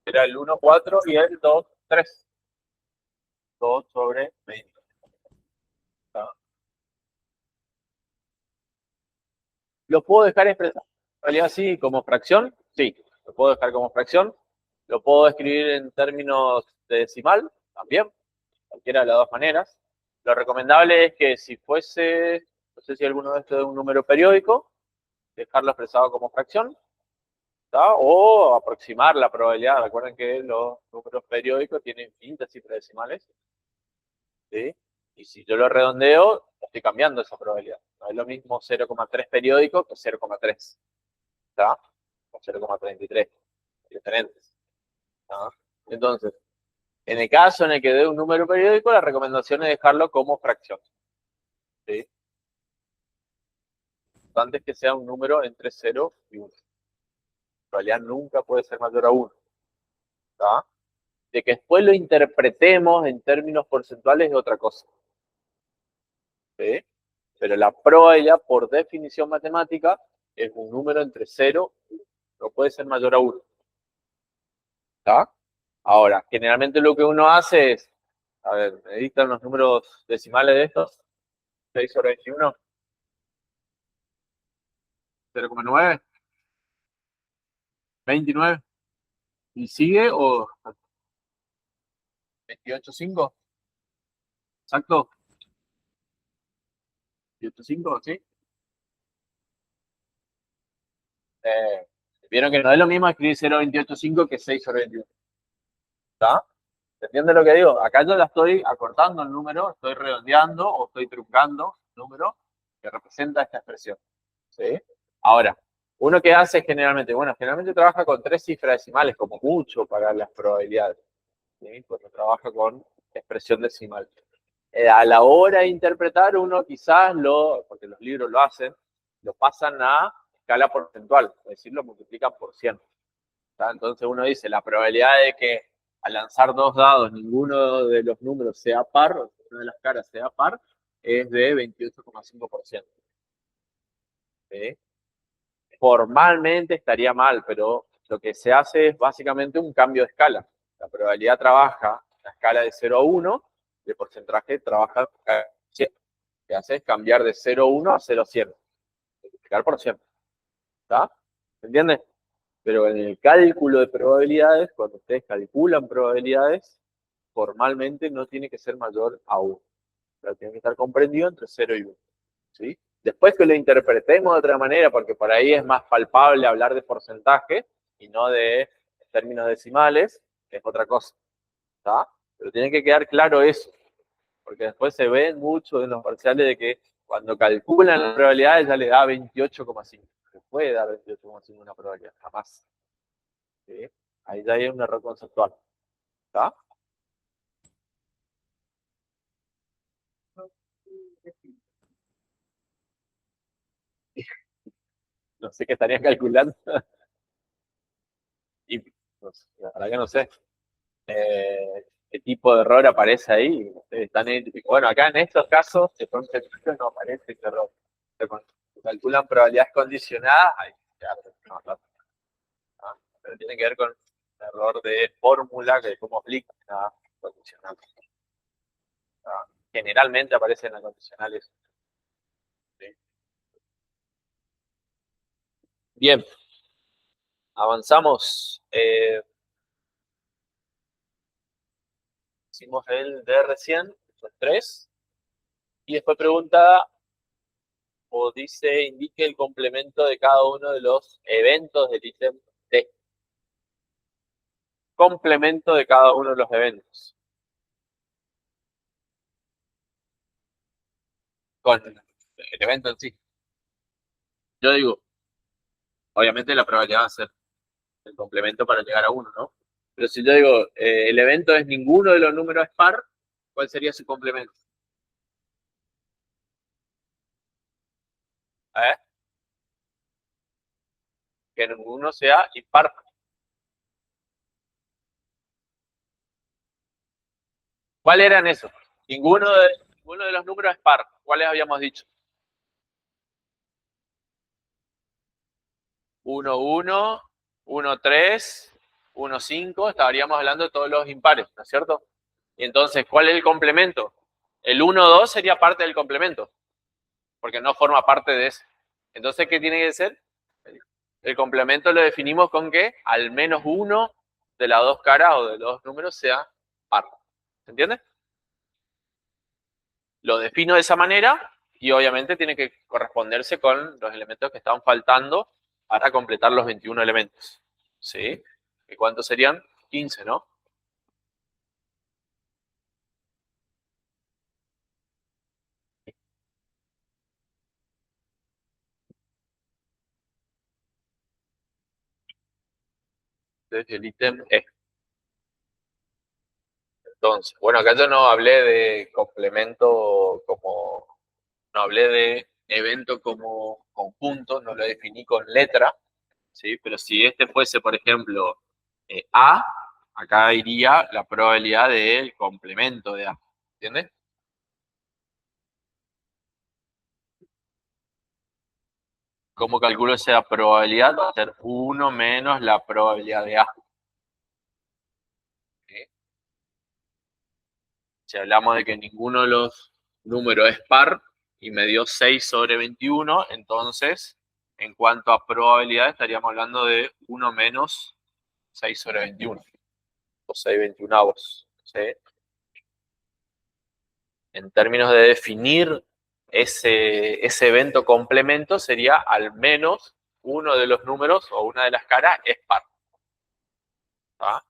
Era el 1, 4 y el 2, 3. 2 sobre 20. ¿Está? ¿Lo puedo dejar expresado en realidad así como fracción? Sí, lo puedo dejar como fracción. Lo puedo escribir en términos de decimal, también, cualquiera de las dos maneras. Lo recomendable es que si fuese, no sé si alguno de estos es un número periódico, dejarlo expresado como fracción, ¿tá? O aproximar la probabilidad. Recuerden que los números periódicos tienen infinitas cifras decimales, ¿sí? Y si yo lo redondeo, estoy cambiando esa probabilidad. No es lo mismo 0,3 periódico que 0,3, ¿tá? O 0,33, diferentes, ¿tá? Entonces, en el caso en el que dé un número periódico, la recomendación es dejarlo como fracción, ¿sí? Antes que sea un número entre 0 y 1. En realidad nunca puede ser mayor a 1, ¿tá? De que después lo interpretemos en términos porcentuales es otra cosa, ¿sí? Pero la probabilidad, por definición matemática, es un número entre 0 y 1. No puede ser mayor a 1, ¿tá? Ahora, generalmente lo que uno hace es, a ver, me dictan los números decimales de estos, 6 sobre 21, 0,9, 29, y sigue o 28,5, exacto, 28,5, ¿sí? Eh, Vieron que no es lo mismo escribir 0,285 que 6 sobre 21, ¿está? ¿Se entiende lo que digo? Acá yo la estoy acortando el número, estoy redondeando o estoy truncando el número que representa esta expresión, ¿sí? Ahora, uno que hace generalmente, bueno, generalmente trabaja con 3 cifras decimales como mucho para las probabilidades, ¿sí? Cuando trabaja con expresión decimal. A la hora de interpretar, uno quizás porque los libros lo hacen, lo pasan a escala porcentual, es decir, lo multiplican por 100. ¿Tá? Entonces uno dice, la probabilidad de que al lanzar dos dados ninguno de los números sea par, o una de las caras sea par, es de 28,5%. ¿Sí? Formalmente estaría mal, pero lo que se hace es básicamente un cambio de escala. La probabilidad trabaja en la escala de 0 a 1, el porcentaje trabaja en la escala de 100. Lo que hace es cambiar de 0 a 1 a 0 a 100. Multiplicar por 100. ¿Está? ¿Se entiende? Pero en el cálculo de probabilidades, cuando ustedes calculan probabilidades, formalmente no tiene que ser mayor a 1. Pero tiene que estar comprendido entre 0 y 1. ¿Sí? Después que lo interpretemos de otra manera, porque por ahí es más palpable hablar de porcentaje y no de términos decimales, es otra cosa. ¿Está? Pero tiene que quedar claro eso. Porque después se ve mucho en los parciales de que cuando calculan las probabilidades ya le da 28,5. Se puede dar 28,5 una probabilidad, jamás. ¿Sí? Ahí ya hay un error conceptual. ¿Está? No sé qué estarían calculando. Y no sé, la verdad que no sé. ¿Qué tipo de error aparece ahí? Están bueno, acá en estos casos, de pronto no aparece ese error. Se calculan probabilidades condicionadas, ahí, ya, pero tiene que ver con el error de fórmula, que cómo aplica la condicional. Generalmente aparecen las condicionales. ¿Sí? Bien, avanzamos. Hicimos el de recién, son 3. Y después pregunta, o dice, indique el complemento de cada uno de los eventos del ítem D. Complemento de cada uno de los eventos. Con el evento en sí. Yo digo, obviamente la probabilidad va a ser el complemento para llegar a 1, ¿no? Pero si yo digo, el evento es ninguno de los números par, ¿cuál sería su complemento? ¿Eh? Que ninguno sea impar. ¿Cuáles eran esos? Ninguno de los números es par. ¿Cuáles habíamos dicho? 1, 1, 1, 3, 1, 5. Estaríamos hablando de todos los impares, ¿no es cierto? Y entonces, ¿cuál es el complemento? El 1, 2 sería parte del complemento, porque no forma parte de ese. Entonces, ¿qué tiene que ser? El complemento lo definimos con que al menos uno de las dos caras o de los dos números sea par. ¿Se entiende? Lo defino de esa manera y obviamente tiene que corresponderse con los elementos que estaban faltando para completar los 21 elementos. ¿Sí? ¿Y cuántos serían? 15, ¿no? Entonces el ítem E. Entonces, bueno, acá yo no hablé de complemento como, no hablé de evento como conjunto, no lo definí con letra, ¿sí? Pero si este fuese, por ejemplo, A, acá iría la probabilidad del complemento de A, ¿entiendes? ¿Cómo calculo esa probabilidad? Va a ser 1 menos la probabilidad de A. ¿Sí? Si hablamos de que ninguno de los números es par y me dio 6 sobre 21, entonces, en cuanto a probabilidad, estaríamos hablando de 1 menos 6 sobre 21, o 6 veintiunavos. ¿Sí? En términos de definir ese evento complemento, sería al menos uno de los números o una de las caras es par. ¿Tá?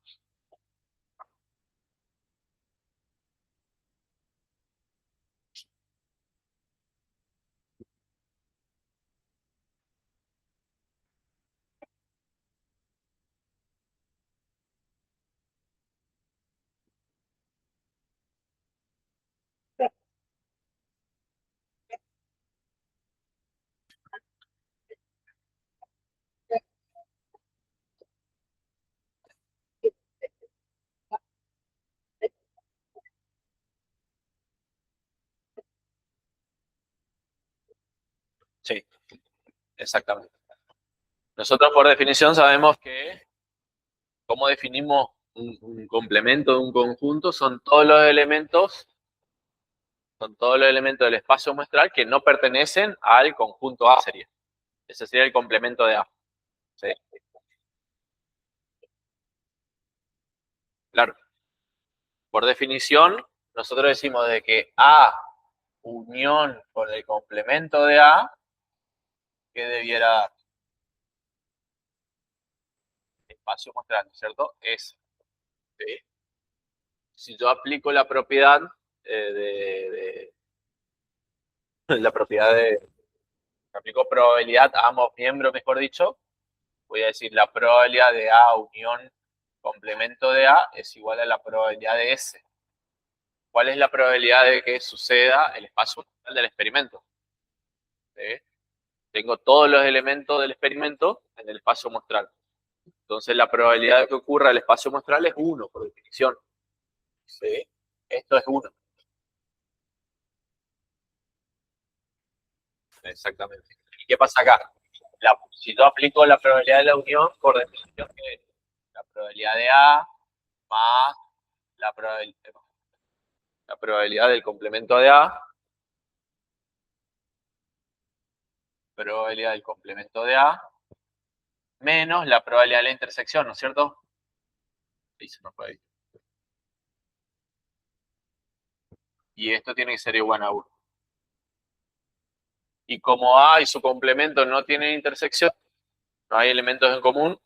Sí, exactamente. Nosotros por definición sabemos que cómo definimos un complemento de un conjunto son todos los elementos del espacio muestral que no pertenecen al conjunto A sería. Ese sería el complemento de A. ¿Sí? Claro. Por definición, nosotros decimos de que A unión con el complemento de A, que debiera dar espacio muestral, ¿cierto? Es, ¿sí? Si yo aplico la propiedad la propiedad de, aplico probabilidad a ambos miembros, mejor dicho, voy a decir la probabilidad de A unión complemento de A es igual a la probabilidad de S. ¿Cuál es la probabilidad de que suceda el espacio total del experimento? ¿Sí? Tengo todos los elementos del experimento en el espacio muestral. Entonces la probabilidad de que ocurra el espacio muestral es 1, por definición. ¿Sí? Esto es 1. Exactamente. ¿Y qué pasa acá? Si yo aplico la probabilidad de la unión, por definición, que es la probabilidad de A más la probabilidad del complemento de A, probabilidad del complemento de A, menos la probabilidad de la intersección, ¿no es cierto? Ahí se nos puede ir. Y esto tiene que ser igual a 1. Y como A y su complemento no tienen intersección, no hay elementos en común,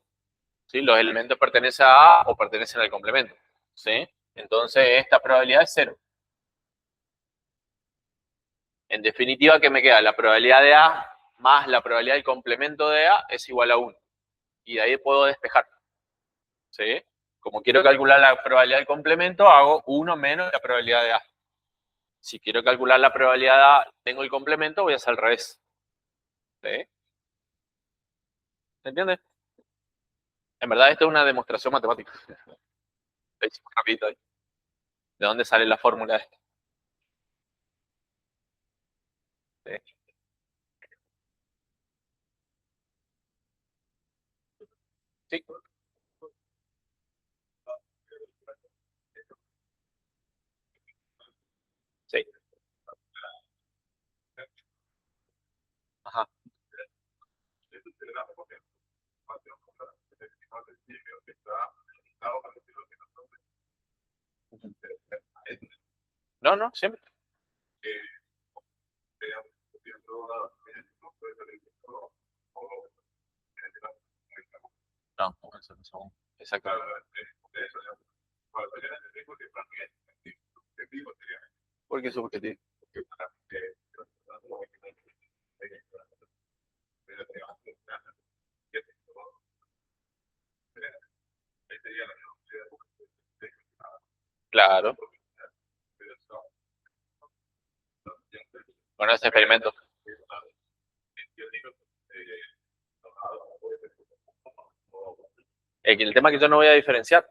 ¿sí? Los elementos pertenecen a A o pertenecen al complemento, ¿sí? Entonces esta probabilidad es 0. En definitiva, ¿qué me queda? La probabilidad de A más la probabilidad del complemento de A es igual a 1. Y de ahí puedo despejar, ¿sí? Como quiero calcular la probabilidad del complemento, hago 1 menos la probabilidad de A. Si quiero calcular la probabilidad de A, tengo el complemento, voy a hacer al revés. ¿Sí? ¿Se entiende? En verdad, esto es una demostración matemática. Lo hicimos rapidito ahí. ¿De dónde sale la fórmula esta? ¿Sí? Sí. Sí. Ajá. No, no, siempre. No, no. Exacto. ¿Por qué subjetivo? Claro. Bueno, ese experimento. El tema es que yo no voy a diferenciar.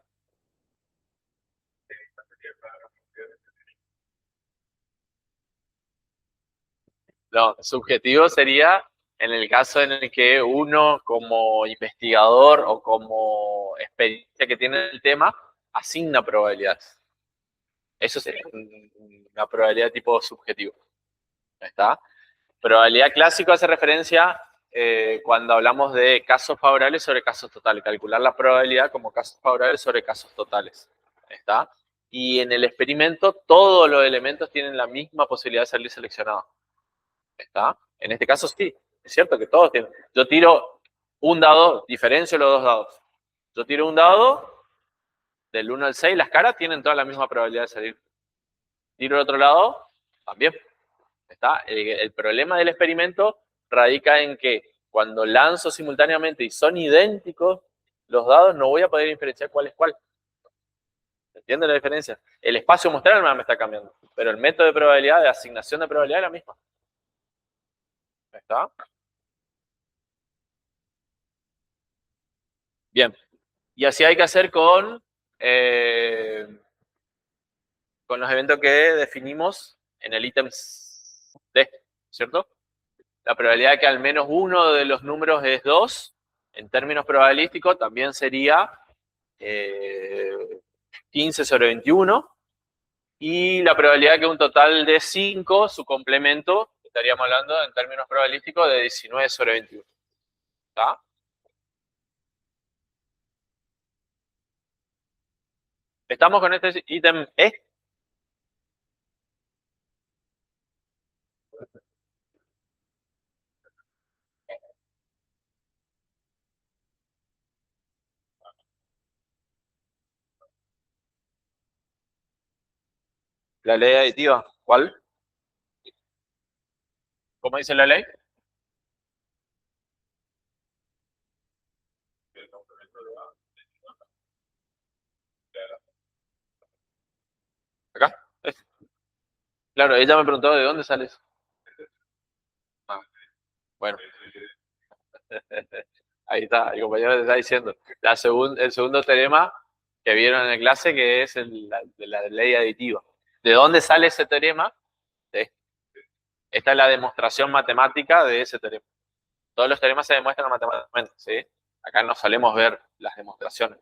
No, subjetivo sería en el caso en el que uno como investigador o como experiencia que tiene el tema asigna probabilidades. Eso sería una probabilidad tipo subjetivo. ¿Está? Probabilidad clásico hace referencia cuando hablamos de casos favorables sobre casos totales. Calcular la probabilidad como casos favorables sobre casos totales. ¿Está? Y en el experimento todos los elementos tienen la misma posibilidad de salir seleccionados. ¿Está? En este caso sí, es cierto que todos tienen. Yo tiro un dado, diferencio los dos dados. Yo tiro un dado, del 1 al 6, las caras tienen toda la misma probabilidad de salir. Tiro el otro lado, también. ¿Está? El problema del experimento radica en que cuando lanzo simultáneamente y son idénticos los dados, no voy a poder diferenciar cuál es cuál. ¿Entienden la diferencia? El espacio muestral me está cambiando, pero el método de probabilidad, de asignación de probabilidad es la misma. ¿Está? Bien. Y así hay que hacer con los eventos que definimos en el ítem D, ¿cierto? La probabilidad de que al menos uno de los números es 2, en términos probabilísticos, también sería 15 sobre 21. Y la probabilidad de que un total de 5, su complemento, estaríamos hablando en términos probabilísticos de 19 sobre 21. ¿Está? ¿Estamos con este ítem E? La ley aditiva, ¿cuál? ¿Cómo dice la ley? Acá. Claro, ella me preguntó de dónde sales. Ah, bueno, ahí está, el compañero te está diciendo. El segundo teorema que vieron en la clase, que es de la ley aditiva. ¿De dónde sale ese teorema? De- Esta es la demostración matemática de ese teorema. Todos los teoremas se demuestran matemáticamente, ¿sí? Acá no solemos ver las demostraciones.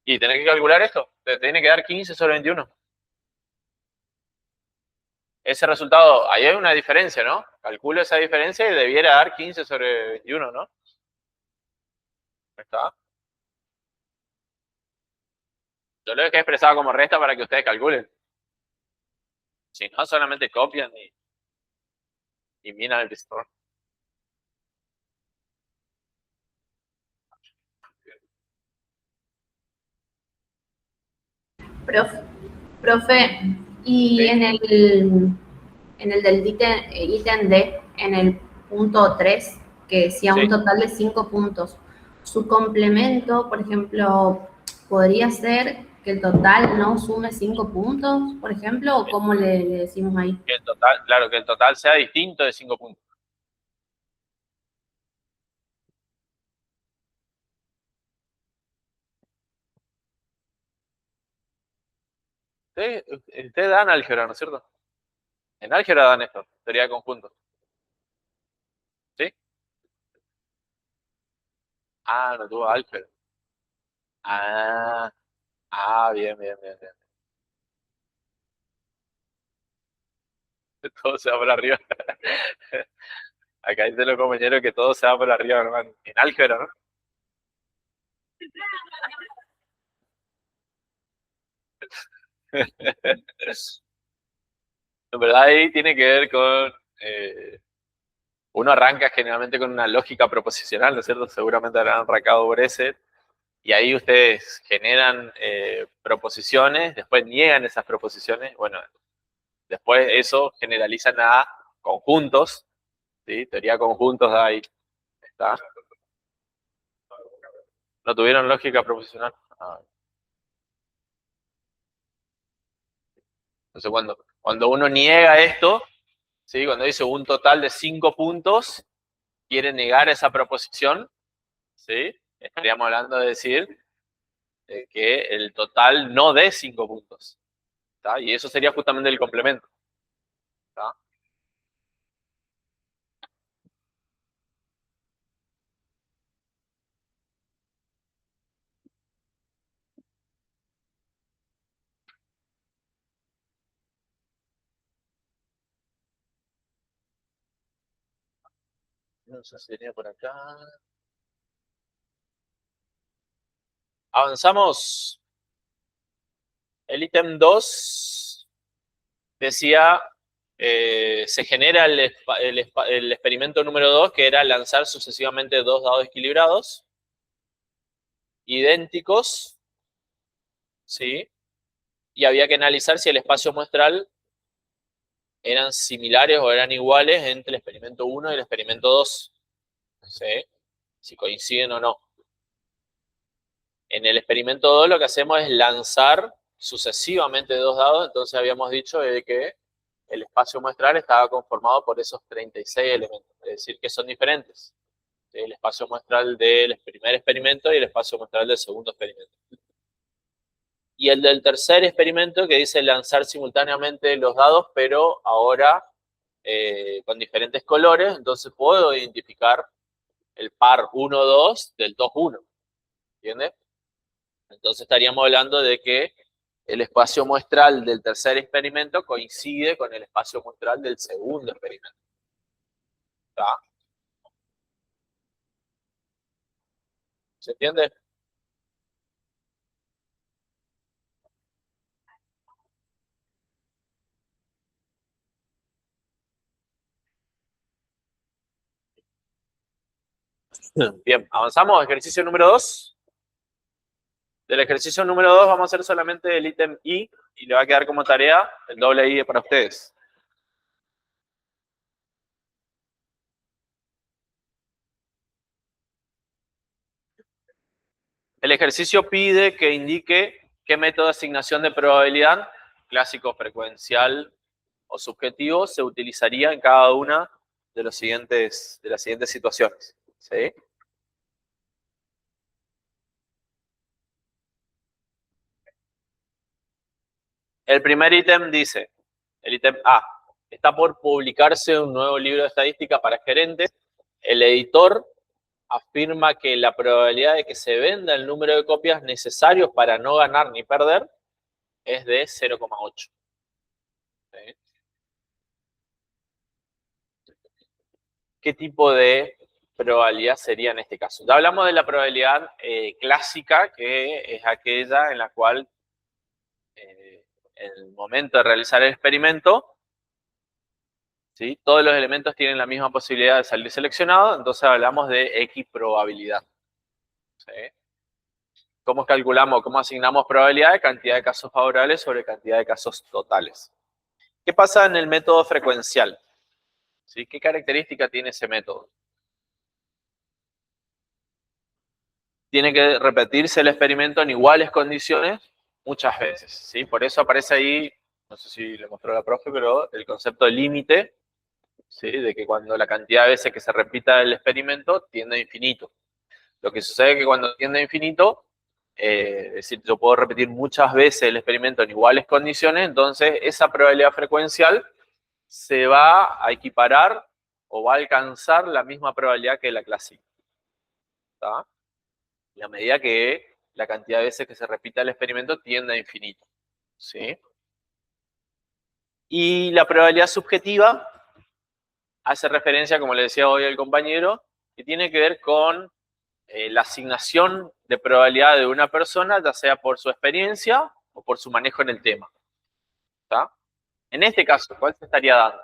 Y tenés que calcular esto. Te tiene que dar 15 sobre 21. Ese resultado, ahí hay una diferencia, ¿no? Calculo esa diferencia y debiera dar 15 sobre 21, ¿no? ¿Está? Yo lo dejé expresado como resta para que ustedes calculen. Si no, solamente copian y miran el pizarrón. Profe, profe, y ¿Sí? en el del ítem D, en el punto 3 que decía un ¿Sí? total de 5 puntos, su complemento, por ejemplo, podría ser que el total no sume 5 puntos, por ejemplo, o cómo le decimos ahí. Que el total, claro, que el total sea distinto de 5 puntos. Ustedes dan álgebra, ¿no es cierto? En álgebra dan esto, teoría de conjuntos. ¿Sí? Ah, no tuvo álgebra. Ah, bien, bien, bien, bien. Todo se va por arriba. Acá dice los compañeros que todo se va por arriba, hermano. En álgebra, ¿no? En verdad ahí tiene que ver con... uno arranca generalmente con una lógica proposicional, ¿no es cierto? Seguramente habrán arrancado por ese. Y ahí ustedes generan proposiciones, después niegan esas proposiciones. Bueno, después eso generalizan a conjuntos, ¿sí? Teoría de conjuntos da ahí. ¿Está? ¿No tuvieron lógica proposicional? Ah, entonces cuando uno niega esto, ¿sí? Cuando dice un total de 5 puntos, quiere negar esa proposición, ¿sí? Estaríamos hablando de decir que el total no dé 5 puntos. ¿Está? Y eso sería justamente el complemento. ¿Está? No sé si sería por acá. Avanzamos. El ítem 2 decía, se genera el experimento número 2, que era lanzar sucesivamente dos dados equilibrados, idénticos, ¿sí? Y había que analizar si el espacio muestral eran similares o eran iguales entre el experimento 1 y el experimento 2, ¿sí? Si coinciden o no. En el experimento 2 lo que hacemos es lanzar sucesivamente dos dados, entonces habíamos dicho de que el espacio muestral estaba conformado por esos 36 elementos, es decir, que son diferentes. El espacio muestral del primer experimento y el espacio muestral del segundo experimento. Y el del tercer experimento que dice lanzar simultáneamente los dados, pero ahora con diferentes colores, entonces puedo identificar el par 1-2 del 2-1, ¿entiendes? Entonces estaríamos hablando de que el espacio muestral del tercer experimento coincide con el espacio muestral del segundo experimento. ¿Está? ¿Se entiende? Bien, avanzamos. Ejercicio número 2. Del ejercicio número 2 vamos a hacer solamente el ítem I y le va a quedar como tarea el doble I para ustedes. El ejercicio pide que indique qué método de asignación de probabilidad, clásico, frecuencial o subjetivo, se utilizaría en cada una de las siguientes situaciones. ¿Sí? El primer ítem dice, el ítem A, está por publicarse un nuevo libro de estadística para gerentes. El editor afirma que la probabilidad de que se venda el número de copias necesarios para no ganar ni perder es de 0,8. ¿Sí? ¿Qué tipo de probabilidad sería en este caso? Ya hablamos de la probabilidad clásica, que es aquella en la cual en el momento de realizar el experimento, ¿sí?, todos los elementos tienen la misma posibilidad de salir seleccionados, entonces hablamos de X probabilidad. ¿Sí? ¿Cómo calculamos, cómo asignamos probabilidades? Cantidad de casos favorables sobre cantidad de casos totales. ¿Qué pasa en el método frecuencial? ¿Sí? ¿Qué característica tiene ese método? Tiene que repetirse el experimento en iguales condiciones muchas veces. ¿Sí? Por eso aparece ahí, no sé si le mostró la profe, pero el concepto de límite, ¿sí?, de que cuando la cantidad de veces que se repita el experimento tiende a infinito. Lo que sucede es que cuando tiende a infinito, es decir, yo puedo repetir muchas veces el experimento en iguales condiciones, entonces esa probabilidad frecuencial se va a equiparar o va a alcanzar la misma probabilidad que la clásica. ¿Está? Y a medida que la cantidad de veces que se repita el experimento tiende a infinito. ¿Sí? Y la probabilidad subjetiva hace referencia, como le decía hoy el compañero, que tiene que ver con la asignación de probabilidad de una persona, ya sea por su experiencia o por su manejo en el tema. ¿Está? En este caso, ¿cuál se estaría dando?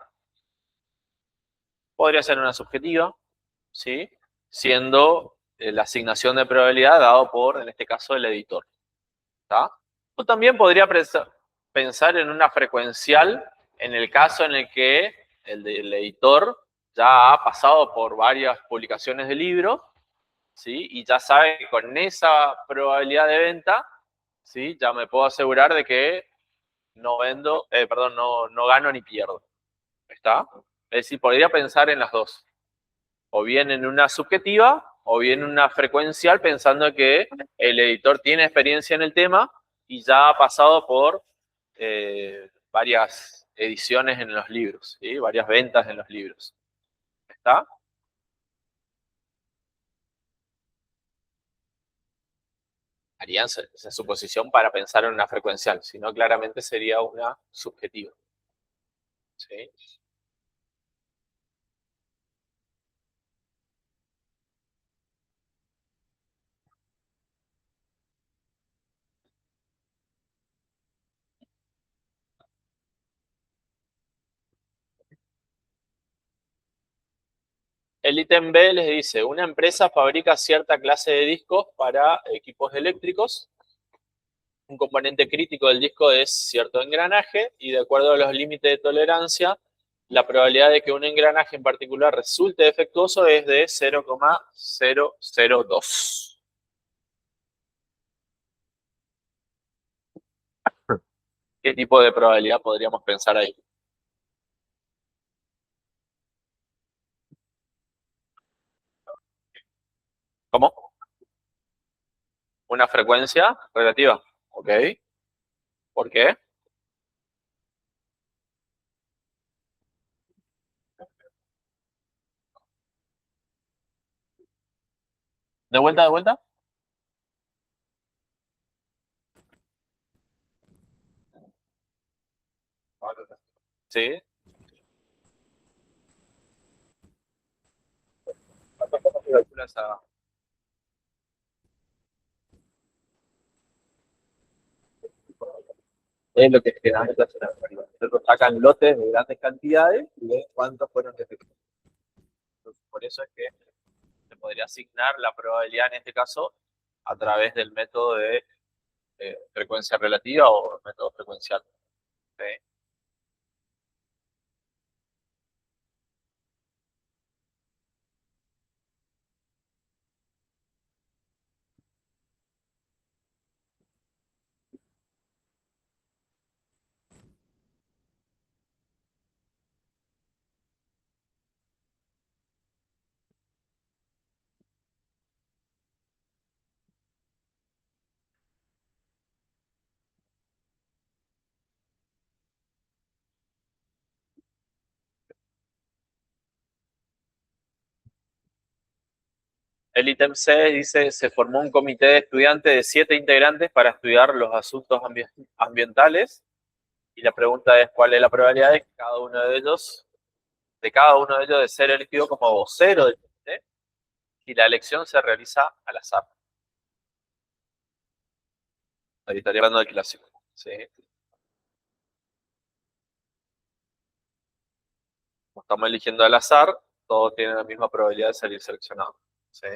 Podría ser una subjetiva, ¿sí?, siendo la asignación de probabilidad dado por, en este caso, el editor. ¿Está? O también podría pensar en una frecuencial en el caso en el que el editor ya ha pasado por varias publicaciones de libros, ¿sí?, y ya sabe que con esa probabilidad de venta, ¿sí?, ya me puedo asegurar de que no gano ni pierdo. ¿Está? Es decir, podría pensar en las dos. O bien en una subjetiva, o bien en una frecuencial, pensando que el editor tiene experiencia en el tema y ya ha pasado por varias ediciones en los libros, ¿sí?, varias ventas en los libros. ¿Está? Harían esa suposición para pensar en una frecuencial, si no, claramente sería una subjetiva. ¿Sí? El ítem B les dice, una empresa fabrica cierta clase de discos para equipos eléctricos. Un componente crítico del disco es cierto engranaje y de acuerdo a los límites de tolerancia, la probabilidad de que un engranaje en particular resulte defectuoso es de 0,002. ¿Qué tipo de probabilidad podríamos pensar ahí? ¿Cómo? ¿Una frecuencia relativa? ¿Ok? ¿Por qué? ¿De vuelta, de vuelta? Sí. ¿Cómo se calcula esa? Es lo que generalmente hacen las personas. Nosotros sacan lotes de grandes cantidades y ven cuántos fueron defectuosos. Entonces, por eso es que podría asignar la probabilidad en este caso a través del método de frecuencia relativa o método frecuencial. ¿Sí? El ítem C dice, se formó un comité de estudiantes de 7 integrantes para estudiar los asuntos ambientales y la pregunta es cuál es la probabilidad de que cada uno de ellos de ser elegido como vocero del comité y la elección se realiza al azar. Ahí estaría hablando del clásico. ¿Sí? Como estamos eligiendo al azar, todos tienen la misma probabilidad de salir seleccionados. ¿Sí?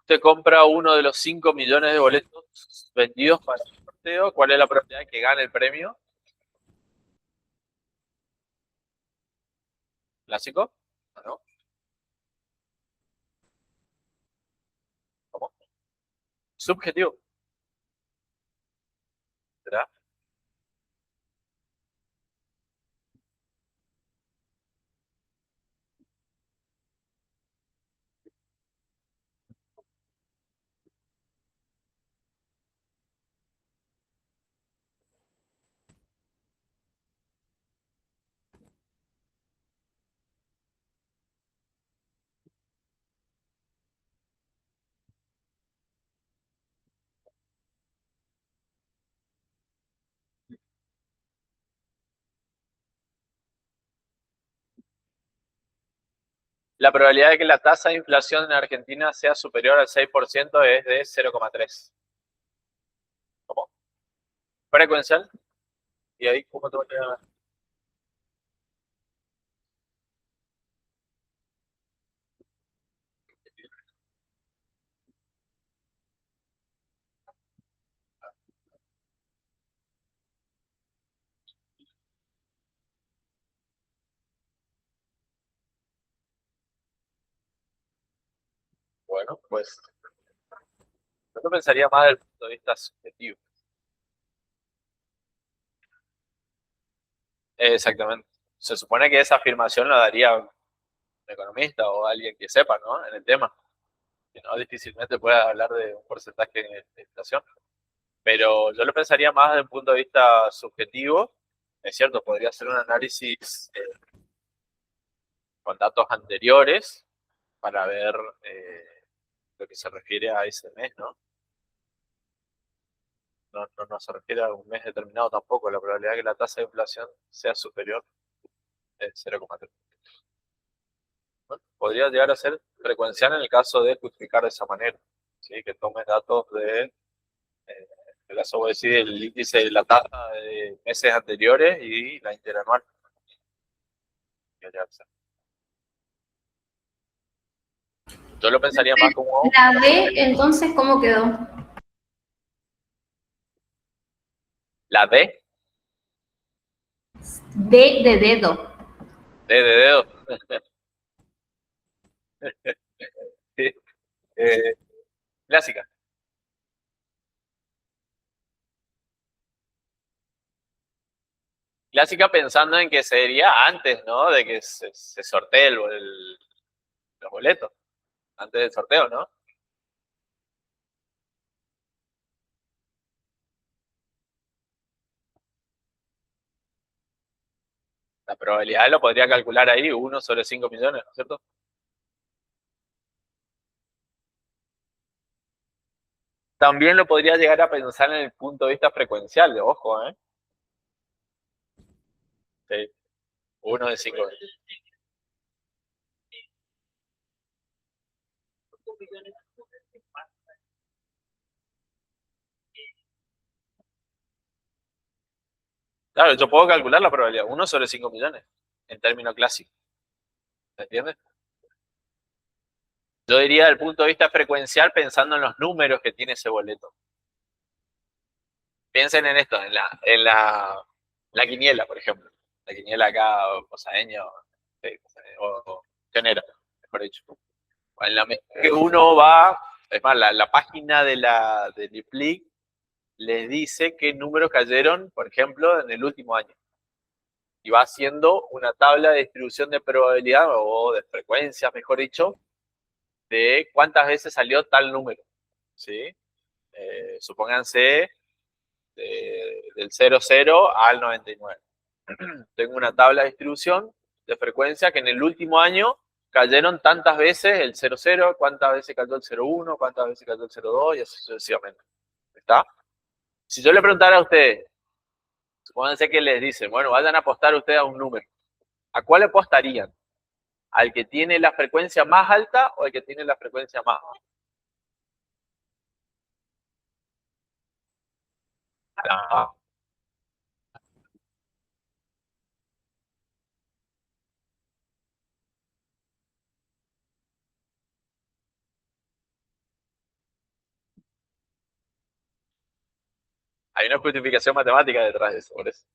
Usted compra uno de los 5 millones de boletos vendidos para el sorteo. ¿Cuál es la probabilidad de que gane el premio? ¿Clásico? ¿No? ¿Cómo? Subjetivo. ¿Será? La probabilidad de que la tasa de inflación en Argentina sea superior al 6% es de 0,3. ¿Cómo? Frecuencial. ¿Y ahí cómo te voy a... Bueno, pues yo pensaría más desde el punto de vista subjetivo. Exactamente. Se supone que esa afirmación la daría un economista o alguien que sepa, ¿no? En el tema. Que no difícilmente pueda hablar de un porcentaje de inflación. Pero yo lo pensaría más desde un punto de vista subjetivo. Es cierto, podría ser un análisis con datos anteriores para ver lo que se refiere a ese mes, ¿no? No se refiere a un mes determinado tampoco. La probabilidad de que la tasa de inflación sea superior es 0,3. Bueno, podría llegar a ser frecuencial en el caso de justificar de esa manera, ¿sí? Que tome datos de, en el caso voy a decir, el índice de la tasa de meses anteriores y la interanual. Yo lo pensaría más como La D, entonces, ¿cómo quedó? la D, D de dedo. D de dedo. Eh, clásica. Clásica pensando en que sería antes, ¿no? De que se sortee los boletos. Antes del sorteo, ¿no? La probabilidad lo podría calcular ahí, 1 sobre 5 millones, ¿no es cierto? También lo podría llegar a pensar en el punto de vista frecuencial, de ojo, ¿eh? Sí, 1 de 5. Claro, yo puedo calcular la probabilidad, 1 sobre 5 millones, en términos clásicos. ¿Me entiendes? Yo diría desde el punto de vista frecuencial pensando en los números que tiene ese boleto. Piensen en esto, la quiniela, por ejemplo. La quiniela acá, posadeño, o pionera, mejor dicho. En la medida que uno va, es más, la página del IPLIC les dice qué números cayeron, por ejemplo, en el último año. Y va haciendo una tabla de distribución de probabilidad o de frecuencias, mejor dicho, de cuántas veces salió tal número. ¿Sí? Supónganse del 00 al 99. Tengo una tabla de distribución de frecuencia que en el último año cayeron tantas veces el 00, cuántas veces cayó el 01, cuántas veces cayó el 02 y así sucesivamente. ¿Está? Si yo le preguntara a ustedes, supónganse que les dicen, bueno, vayan a apostar ustedes a un número. ¿A cuál apostarían? ¿Al que tiene la frecuencia más alta o al que tiene la frecuencia más baja? Ah, hay una justificación matemática detrás de eso, por eso.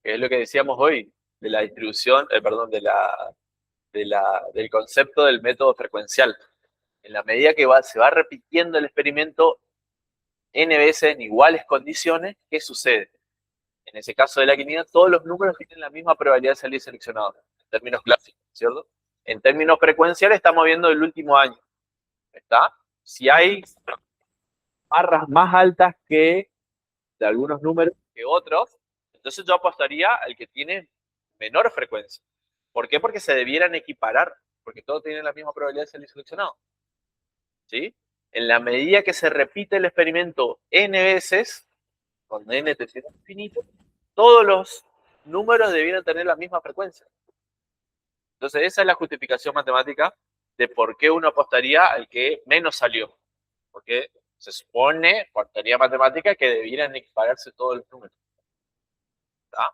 Que es lo que decíamos hoy de la distribución, perdón, del concepto del método frecuencial. En la medida que se va repitiendo el experimento n veces en iguales condiciones, ¿qué sucede? En ese caso de la quiniela, todos los números tienen la misma probabilidad de salir seleccionados, en términos clásicos, ¿cierto? En términos frecuenciales estamos viendo el último año, ¿está? Si hay barras más altas que de algunos números que otros, entonces yo apostaría al que tiene menor frecuencia. ¿Por qué? Porque se debieran equiparar, porque todos tienen la misma probabilidad de salir seleccionados. ¿Sí? En la medida que se repite el experimento n veces, con n tendiendo a infinito, todos los números debieran tener la misma frecuencia. Entonces, esa es la justificación matemática de por qué uno apostaría al que menos salió. Porque se supone, por teoría matemática, que debieran equipararse todos los números. ¿Tá?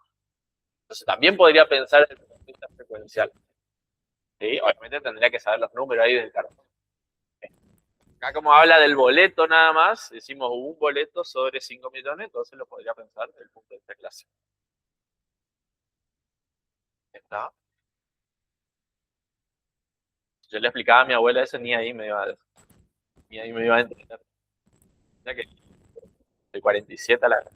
Entonces, también podría pensar en el punto de vista frecuencial. ¿Sí? Obviamente tendría que saber los números ahí del cartón. Acá como habla del boleto nada más, decimos un boleto sobre 5 millones, entonces lo podría pensar desde el punto de vista clásico. ¿Está? Yo le explicaba a mi abuela eso, ni ahí me iba a entender. Ya que el 47 a la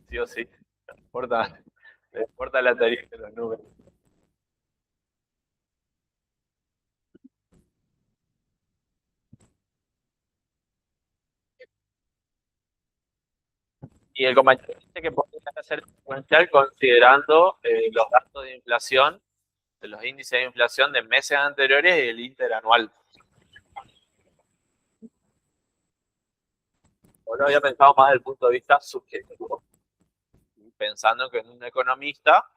sí o sí, no importa la teoría de los números. Y el compañero dice que podría ser secuencial considerando los datos de inflación, de los índices de inflación de meses anteriores y el interanual. Yo lo había pensado más desde el punto de vista subjetivo, pensando que un economista,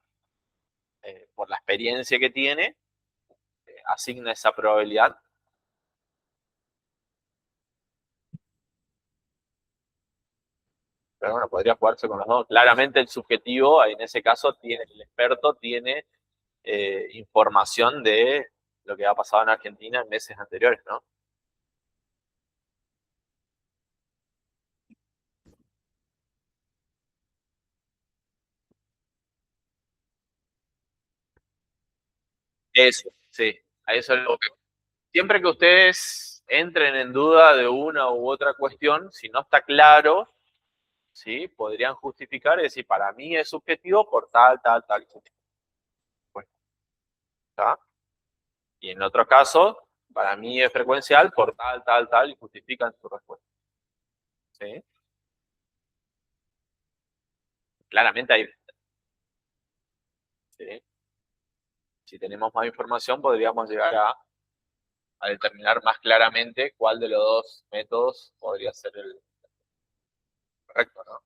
por la experiencia que tiene, asigna esa probabilidad. Pero bueno, podría jugarse con los dos. Claramente el subjetivo, en ese caso, el experto tiene información de lo que ha pasado en Argentina en meses anteriores, ¿no? Eso, sí. A eso es lo que... Siempre que ustedes entren en duda de una u otra cuestión, si no está claro, ¿sí? Podrían justificar y decir, para mí es subjetivo por tal, tal, tal. Bueno, ¿está? Y en otros casos, para mí es frecuencial por tal, tal, tal, y justifican su respuesta. ¿Sí? claramente hay. ¿Sí? Si tenemos más información, podríamos llegar a determinar más claramente cuál de los dos métodos podría ser el correcto, ¿no?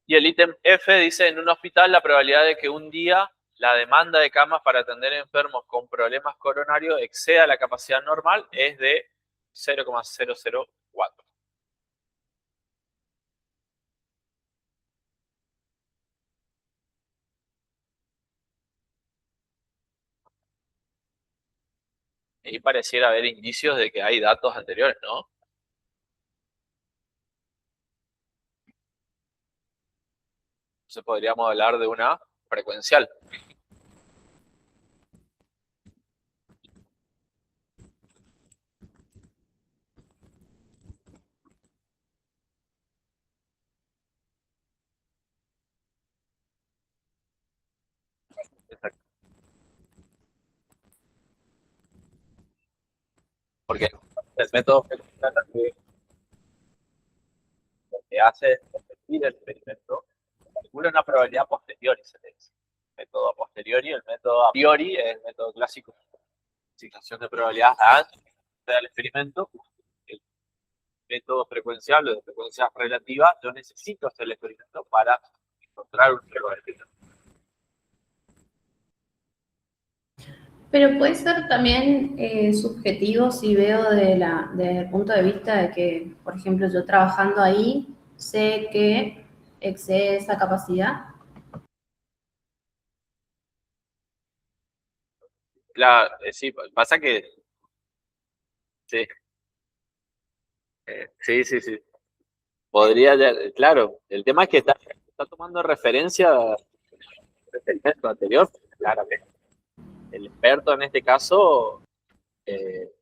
Y el ítem F dice, en un hospital la probabilidad de que un día la demanda de camas para atender enfermos con problemas coronarios exceda la capacidad normal es de 0,004. Y pareciera haber indicios de que hay datos anteriores, ¿no? Entonces podríamos hablar de una frecuencial. Exacto. Porque el método frecuencial lo que hace es repetir el experimento, calcula una probabilidad posteriori, se le dice. El método a posteriori, el método a priori es el método clásico de asignación de probabilidades antes del experimento. El método frecuencial o de frecuencia relativa, yo necesito hacer el experimento para encontrar un probabilidad. Pero puede ser también subjetivo si veo desde el punto de vista de que, por ejemplo, yo trabajando ahí sé que excede esa capacidad. Sí, pasa que sí, sí. Podría, claro, el tema es que está tomando referencia del experimento anterior, claramente. El experto en este caso, eh,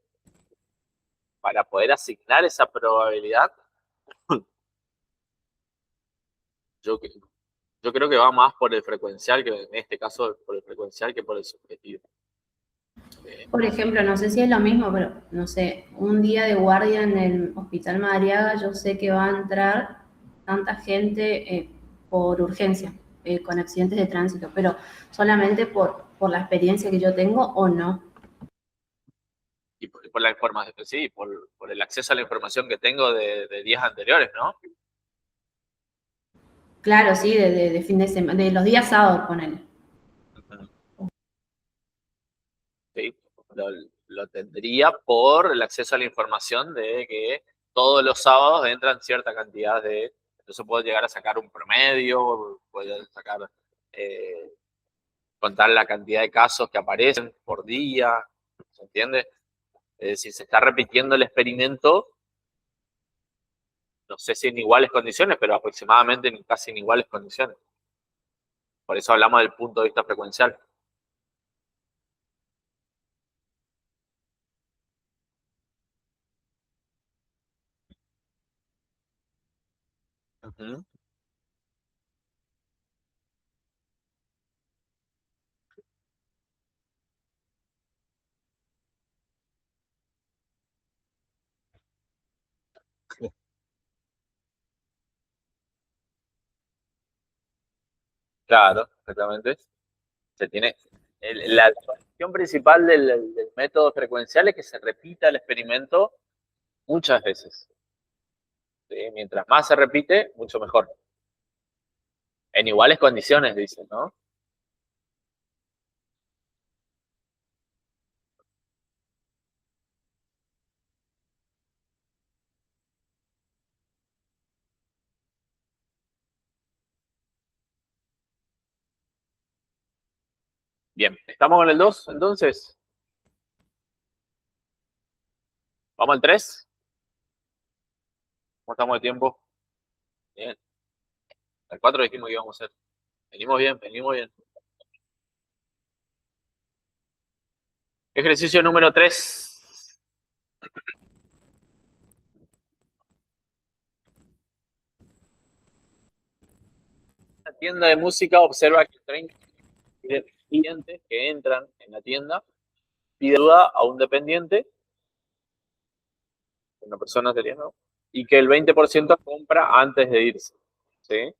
para poder asignar esa probabilidad, yo, yo creo que va más por el frecuencial, que en este caso por el frecuencial que por el subjetivo. Por ejemplo, no sé si es lo mismo, pero no sé, un día de guardia en el Hospital Madariaga, yo sé que va a entrar tanta gente por urgencia, con accidentes de tránsito, pero solamente por la experiencia que yo tengo o no. Y por la información, sí, por el acceso a la información que tengo de días anteriores, ¿no? Claro, sí, de fin de semana, de los días sábados, ponele. Sí, lo tendría por el acceso a la información de que todos los sábados entran cierta cantidad de. Entonces puedo llegar a sacar un promedio, puedo sacar, eh, contar la cantidad de casos que aparecen por día, ¿se entiende? Es decir, se está repitiendo el experimento, no sé si en iguales condiciones, pero aproximadamente casi en iguales condiciones. Por eso hablamos del punto de vista frecuencial. Ujú. Claro, exactamente. Se tiene la cuestión principal del método frecuencial es que se repita el experimento muchas veces. ¿Sí? Mientras más se repite, mucho mejor. En iguales condiciones, dicen, ¿no? Bien, ¿estamos con el 2 entonces? ¿Vamos al 3? ¿Cómo estamos de tiempo? Bien. Al 4 dijimos que íbamos a hacer. Venimos bien, venimos bien. Ejercicio número 3. La tienda de música observa que 30 clientes que entran en la tienda pide ayuda a un dependiente, una persona sería, ¿no? Y que el 20% compra antes de irse, ¿sí?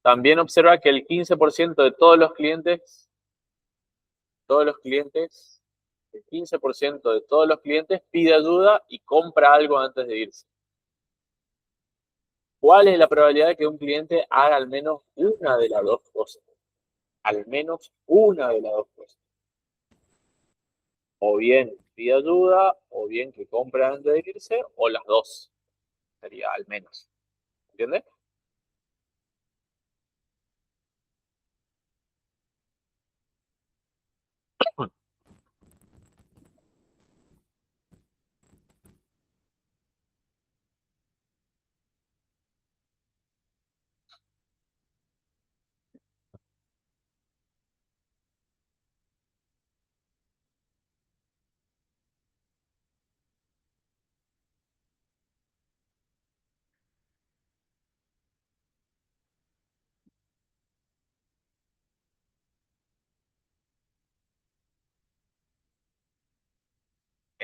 También observa que el 15% de el 15% de todos los clientes pide ayuda y compra algo antes de irse. ¿Cuál es la probabilidad de que un cliente haga al menos una de las dos cosas? Al menos una de las dos cosas. O bien pide ayuda, o bien que compre antes de irse, o las dos. Sería al menos. ¿Entiendes?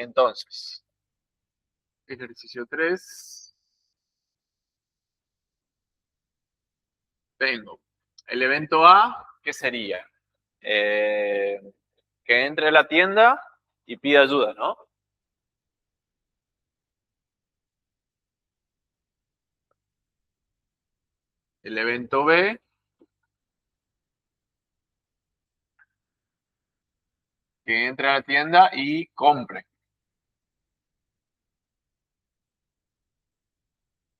Entonces, ejercicio 3. Tengo el evento A, ¿qué sería? Eh, que entre a la tienda y pida ayuda, ¿no? El evento B, que entre a la tienda y compre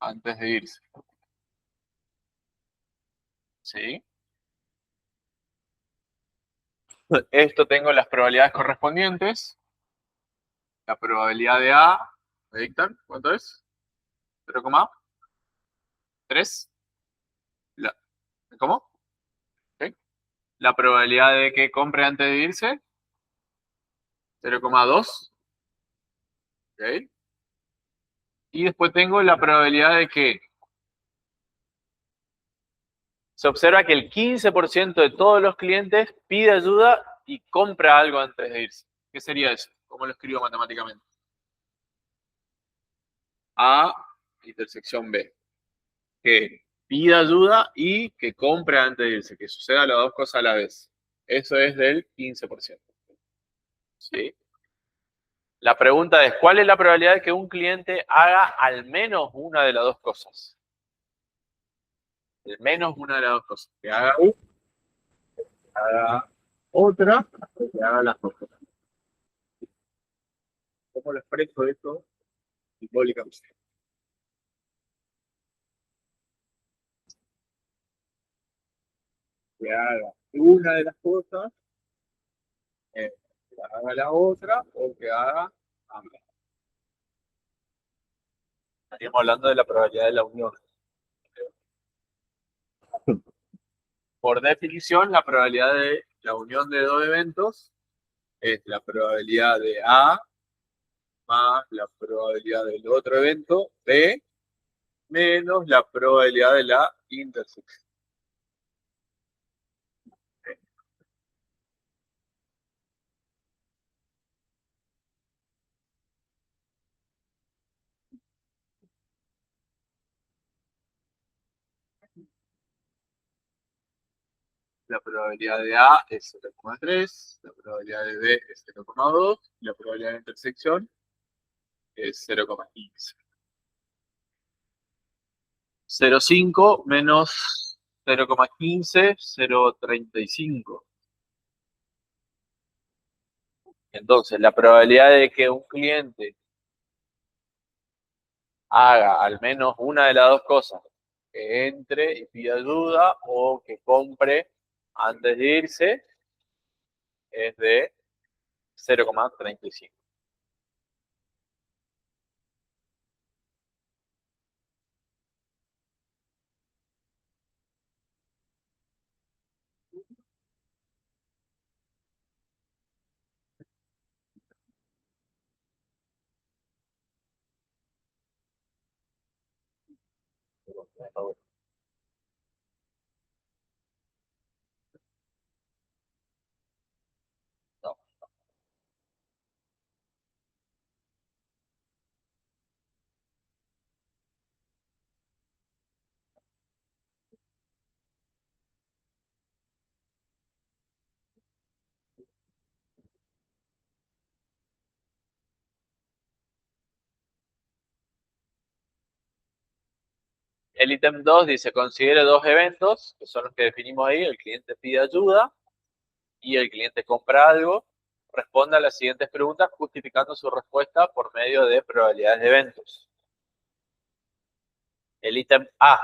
antes de irse. ¿Sí? Esto tengo las probabilidades correspondientes. La probabilidad de A, ¿me dictan? ¿Cuánto es? 0,3. La, ¿Cómo? ¿Sí? La probabilidad de que compre antes de irse, 0,2. ¿Ok? Y después tengo la probabilidad de que se observa que el 15% de todos los clientes pide ayuda y compra algo antes de irse. ¿Qué sería eso? ¿Cómo lo escribo matemáticamente? A intersección B. Que pida ayuda y que compre antes de irse. Que suceda las dos cosas a la vez. Eso es del 15%. ¿Sí? La pregunta es, ¿cuál es la probabilidad de que un cliente haga al menos una de las dos cosas? Al menos una de las dos cosas. Que haga una, que haga otra, o que haga las dos cosas. ¿Cómo lo expreso esto simbólicamente? Que haga una de las cosas, que haga la otra o que haga ambas. Estaríamos hablando de la probabilidad de la unión. Por definición, la probabilidad de la unión de dos eventos es la probabilidad de A más la probabilidad del otro evento B menos la probabilidad de la intersección. La probabilidad de A es 0,3, la probabilidad de B es 0,2 y la probabilidad de intersección es 0,15. 0,5 menos 0,15, 0,35. Entonces, la probabilidad de que un cliente haga al menos una de las dos cosas, que entre y pida ayuda o que compre antes de irse, es de 0,35. El ítem 2 dice, considere dos eventos, que son los que definimos ahí, el cliente pide ayuda y el cliente compra algo. Responda a las siguientes preguntas justificando su respuesta por medio de probabilidades de eventos. El ítem A.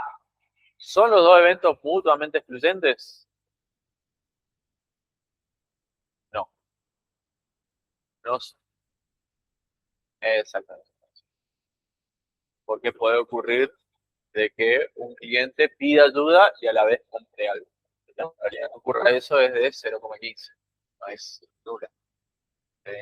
¿Son los dos eventos mutuamente excluyentes? No. No. Exactamente. Porque puede ocurrir de que un cliente pida ayuda y a la vez compre algo. ¿No? En realidad no ocurra eso es de 0,15. No es nula. ¿Sí?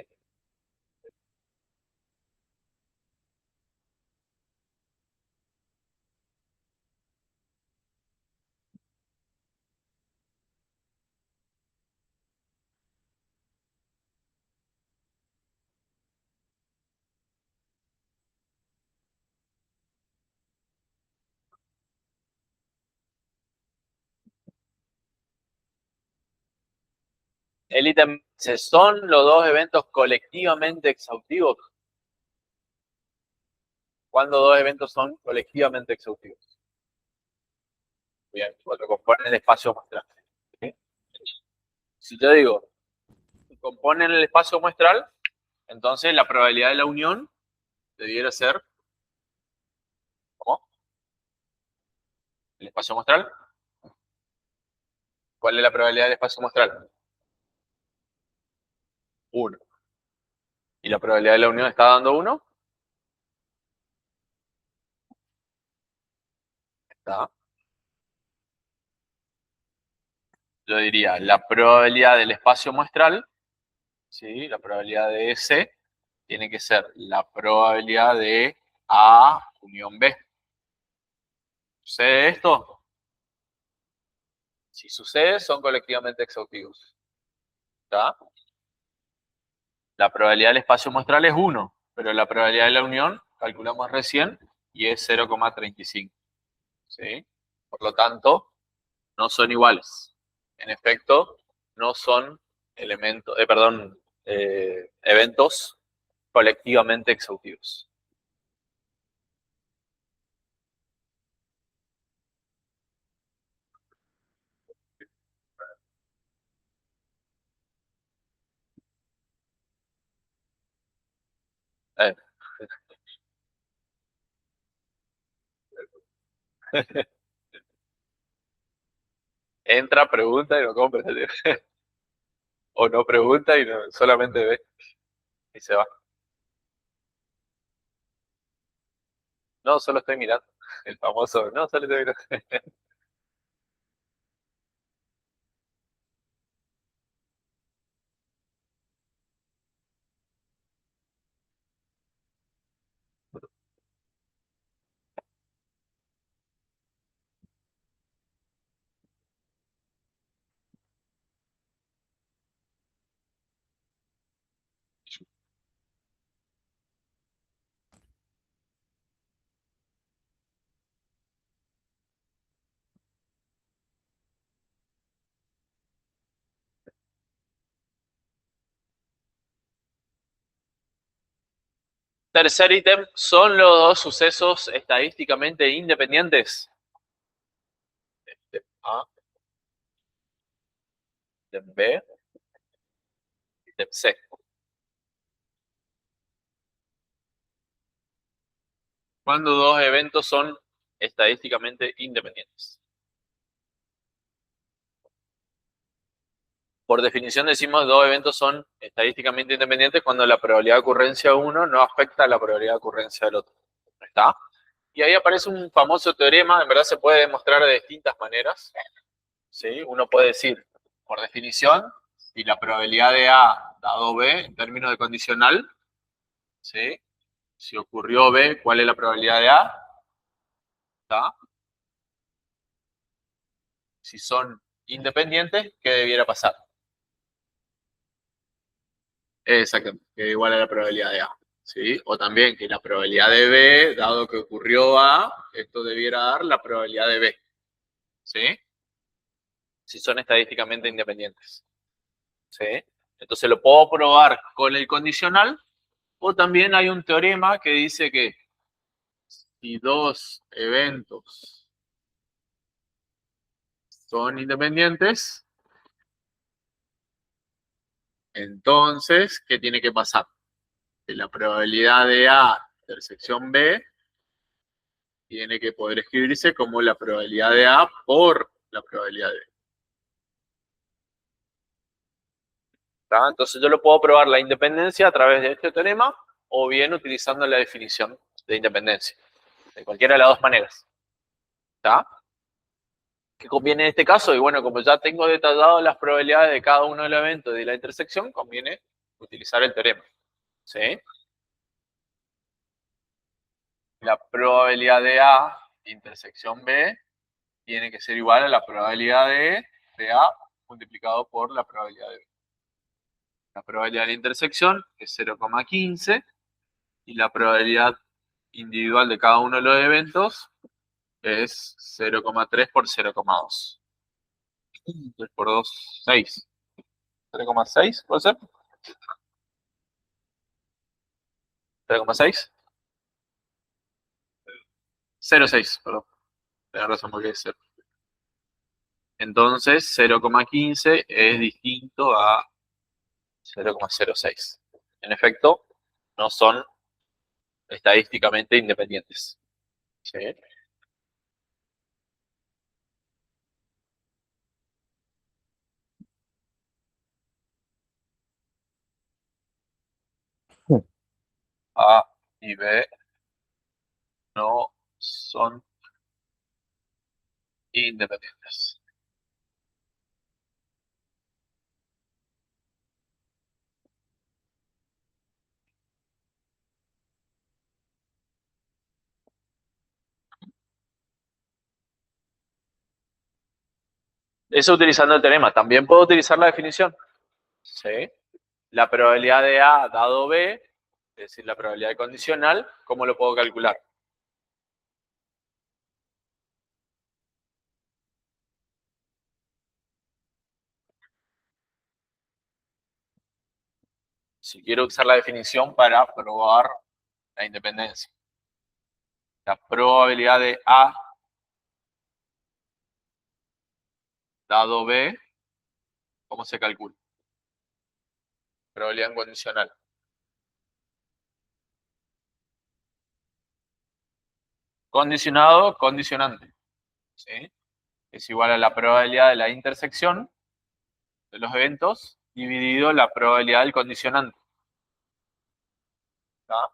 El ítem, ¿son los dos eventos colectivamente exhaustivos? ¿Cuándo dos eventos son colectivamente exhaustivos? Bien, cuando componen el espacio muestral. ¿Sí? Si yo digo, componen el espacio muestral, entonces la probabilidad de la unión debiera ser, ¿cómo? ¿El espacio muestral? ¿Cuál es la probabilidad del espacio muestral? 1. ¿Y la probabilidad de la unión está dando 1? Está. Yo diría, la probabilidad del espacio muestral, ¿sí? La probabilidad de S, tiene que ser la probabilidad de A unión B. ¿Sucede esto? Si sucede, son colectivamente exhaustivos. ¿Está? La probabilidad del espacio muestral es 1, pero la probabilidad de la unión, calculamos recién, y es 0,35. ¿Sí? Por lo tanto, no son iguales. En efecto, no son elementos, eventos colectivamente exhaustivos. Eh, Entra, pregunta y no compra. O no pregunta y solamente ve y se va. No, solo estoy mirando. El famoso, no, solo estoy mirando. Tercer ítem, ¿son los dos sucesos estadísticamente independientes? Ítem A, ítem B, ítem C. ¿Cuándo dos eventos son estadísticamente independientes? Por definición decimos dos eventos son estadísticamente independientes cuando la probabilidad de ocurrencia de uno no afecta a la probabilidad de ocurrencia del otro. ¿Está? Y ahí aparece un famoso teorema, en verdad se puede demostrar de distintas maneras. ¿Sí? Uno puede decir, por definición, si la probabilidad de A dado B en términos de condicional, ¿sí? Si ocurrió B, ¿cuál es la probabilidad de A? ¿Está? Si son independientes, ¿qué debiera pasar? Exactamente, que igual a la probabilidad de A. ¿Sí? O también que la probabilidad de B, dado que ocurrió A, esto debiera dar la probabilidad de B. ¿Sí? Si son estadísticamente independientes. ¿Sí? Entonces lo puedo probar con el condicional, o también hay un teorema que dice que si dos eventos son independientes, entonces, ¿qué tiene que pasar? Que la probabilidad de A intersección B tiene que poder escribirse como la probabilidad de A por la probabilidad de B. ¿Está? Entonces yo lo puedo probar la independencia a través de este teorema o bien utilizando la definición de independencia. De cualquiera de las dos maneras. ¿Está? ¿Qué conviene en este caso? Y bueno, como ya tengo detallado las probabilidades de cada uno de los eventos de la intersección, conviene utilizar el teorema. ¿Sí? La probabilidad de A intersección B tiene que ser igual a la probabilidad de A multiplicado por la probabilidad de B. La probabilidad de la intersección es 0,15 y la probabilidad individual de cada uno de los eventos es 0,3 por 0,2. 3 por 2, 6. 0,6, ¿puede ser? 0,6. 0,6, perdón. Tenés razón porque es 0. Entonces, 0,15 es distinto a 0,06. En efecto, no son estadísticamente independientes. ¿Sí? A y B no son independientes. Eso utilizando el teorema. También puedo utilizar la definición. ¿Sí? La probabilidad de A dado B, es decir, la probabilidad condicional, ¿cómo lo puedo calcular? Si quiero usar la definición para probar la independencia. La probabilidad de A dado B, ¿cómo se calcula? Probabilidad condicional. Condicionado, condicionante. ¿Sí? Es igual a la probabilidad de la intersección de los eventos dividido la probabilidad del condicionante. ¿Está?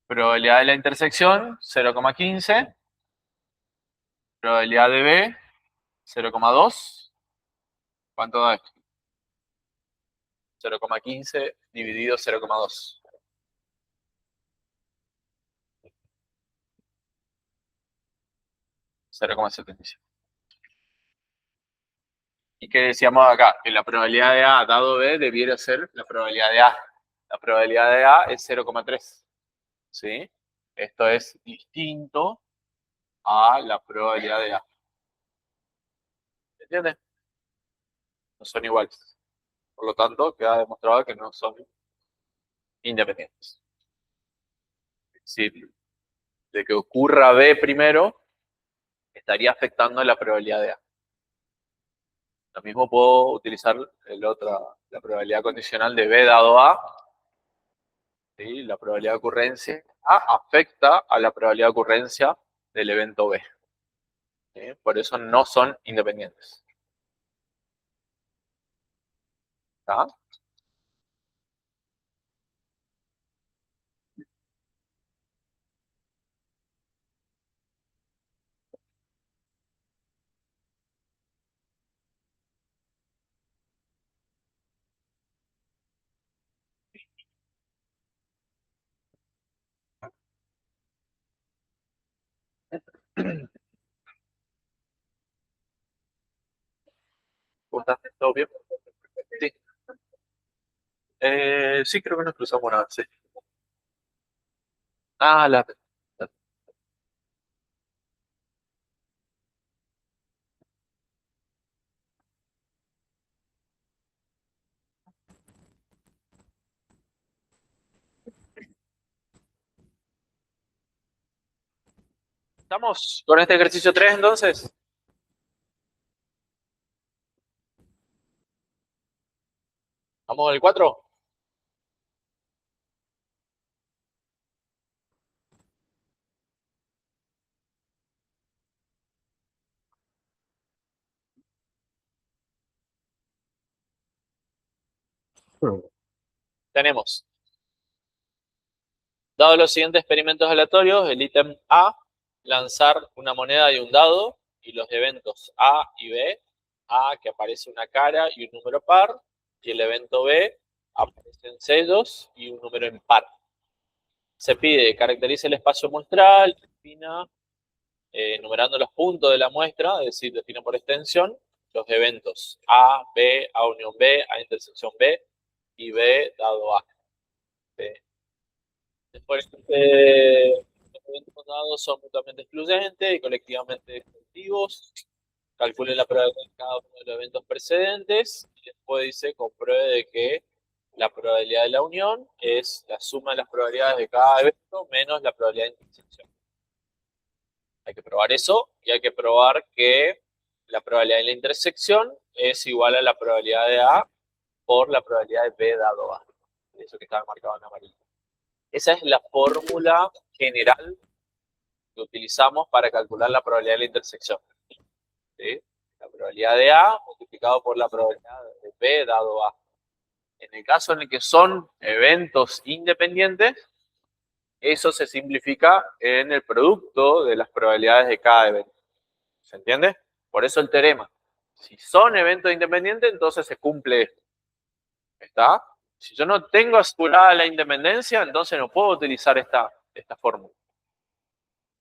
Probabilidad de la intersección, 0,15. Probabilidad de B, 0,2. ¿Cuánto da esto? 0,15 dividido 0,2. 0,75. ¿Y qué decíamos acá? Que la probabilidad de A dado B debiera ser la probabilidad de A. La probabilidad de A es 0,3. ¿Sí? Esto es distinto a la probabilidad de A. ¿Entiendes? No son iguales. Por lo tanto, queda demostrado que no son independientes. Es decir, de que ocurra B primero, estaría afectando la probabilidad de A. Lo mismo puedo utilizar la probabilidad condicional de B dado A. ¿Sí? La probabilidad de ocurrencia A afecta a la probabilidad de ocurrencia del evento B. ¿Sí? Por eso no son independientes. ¿Está? ¿Cómo estás? ¿Todo bien? Sí. Sí, creo que nos cruzamos una vez, sí. Ah, ¿Estamos con este ejercicio 3 entonces? ¿Vamos al 4? Tenemos, dado los siguientes experimentos aleatorios, el ítem A, lanzar una moneda y un dado, y los eventos A y B, A que aparece una cara y un número par, y el evento B aparecen sellos y un número impar. Se pide caracterice el espacio muestral, defina, enumerando los puntos de la muestra, es decir, defina por extensión, los eventos A, B, A unión B, A intersección B, y B dado A. B. Después, los eventos dados son mutuamente excluyentes y colectivamente exclusivos. Calcule la probabilidad de cada uno de los eventos precedentes y después dice compruebe de que la probabilidad de la unión es la suma de las probabilidades de cada evento menos la probabilidad de intersección. Hay que probar eso y hay que probar que la probabilidad de la intersección es igual a la probabilidad de A por la probabilidad de B dado A. Eso que estaba marcado en amarillo. Esa es la fórmula general que utilizamos para calcular la probabilidad de la intersección. ¿Sí? La probabilidad de A multiplicado por la probabilidad de B dado A. En el caso en el que son eventos independientes, eso se simplifica en el producto de las probabilidades de cada evento. ¿Se entiende? Por eso el teorema. Si son eventos independientes, entonces se cumple esto. ¿Está? Si yo no tengo asegurada la independencia, entonces no puedo utilizar esta fórmula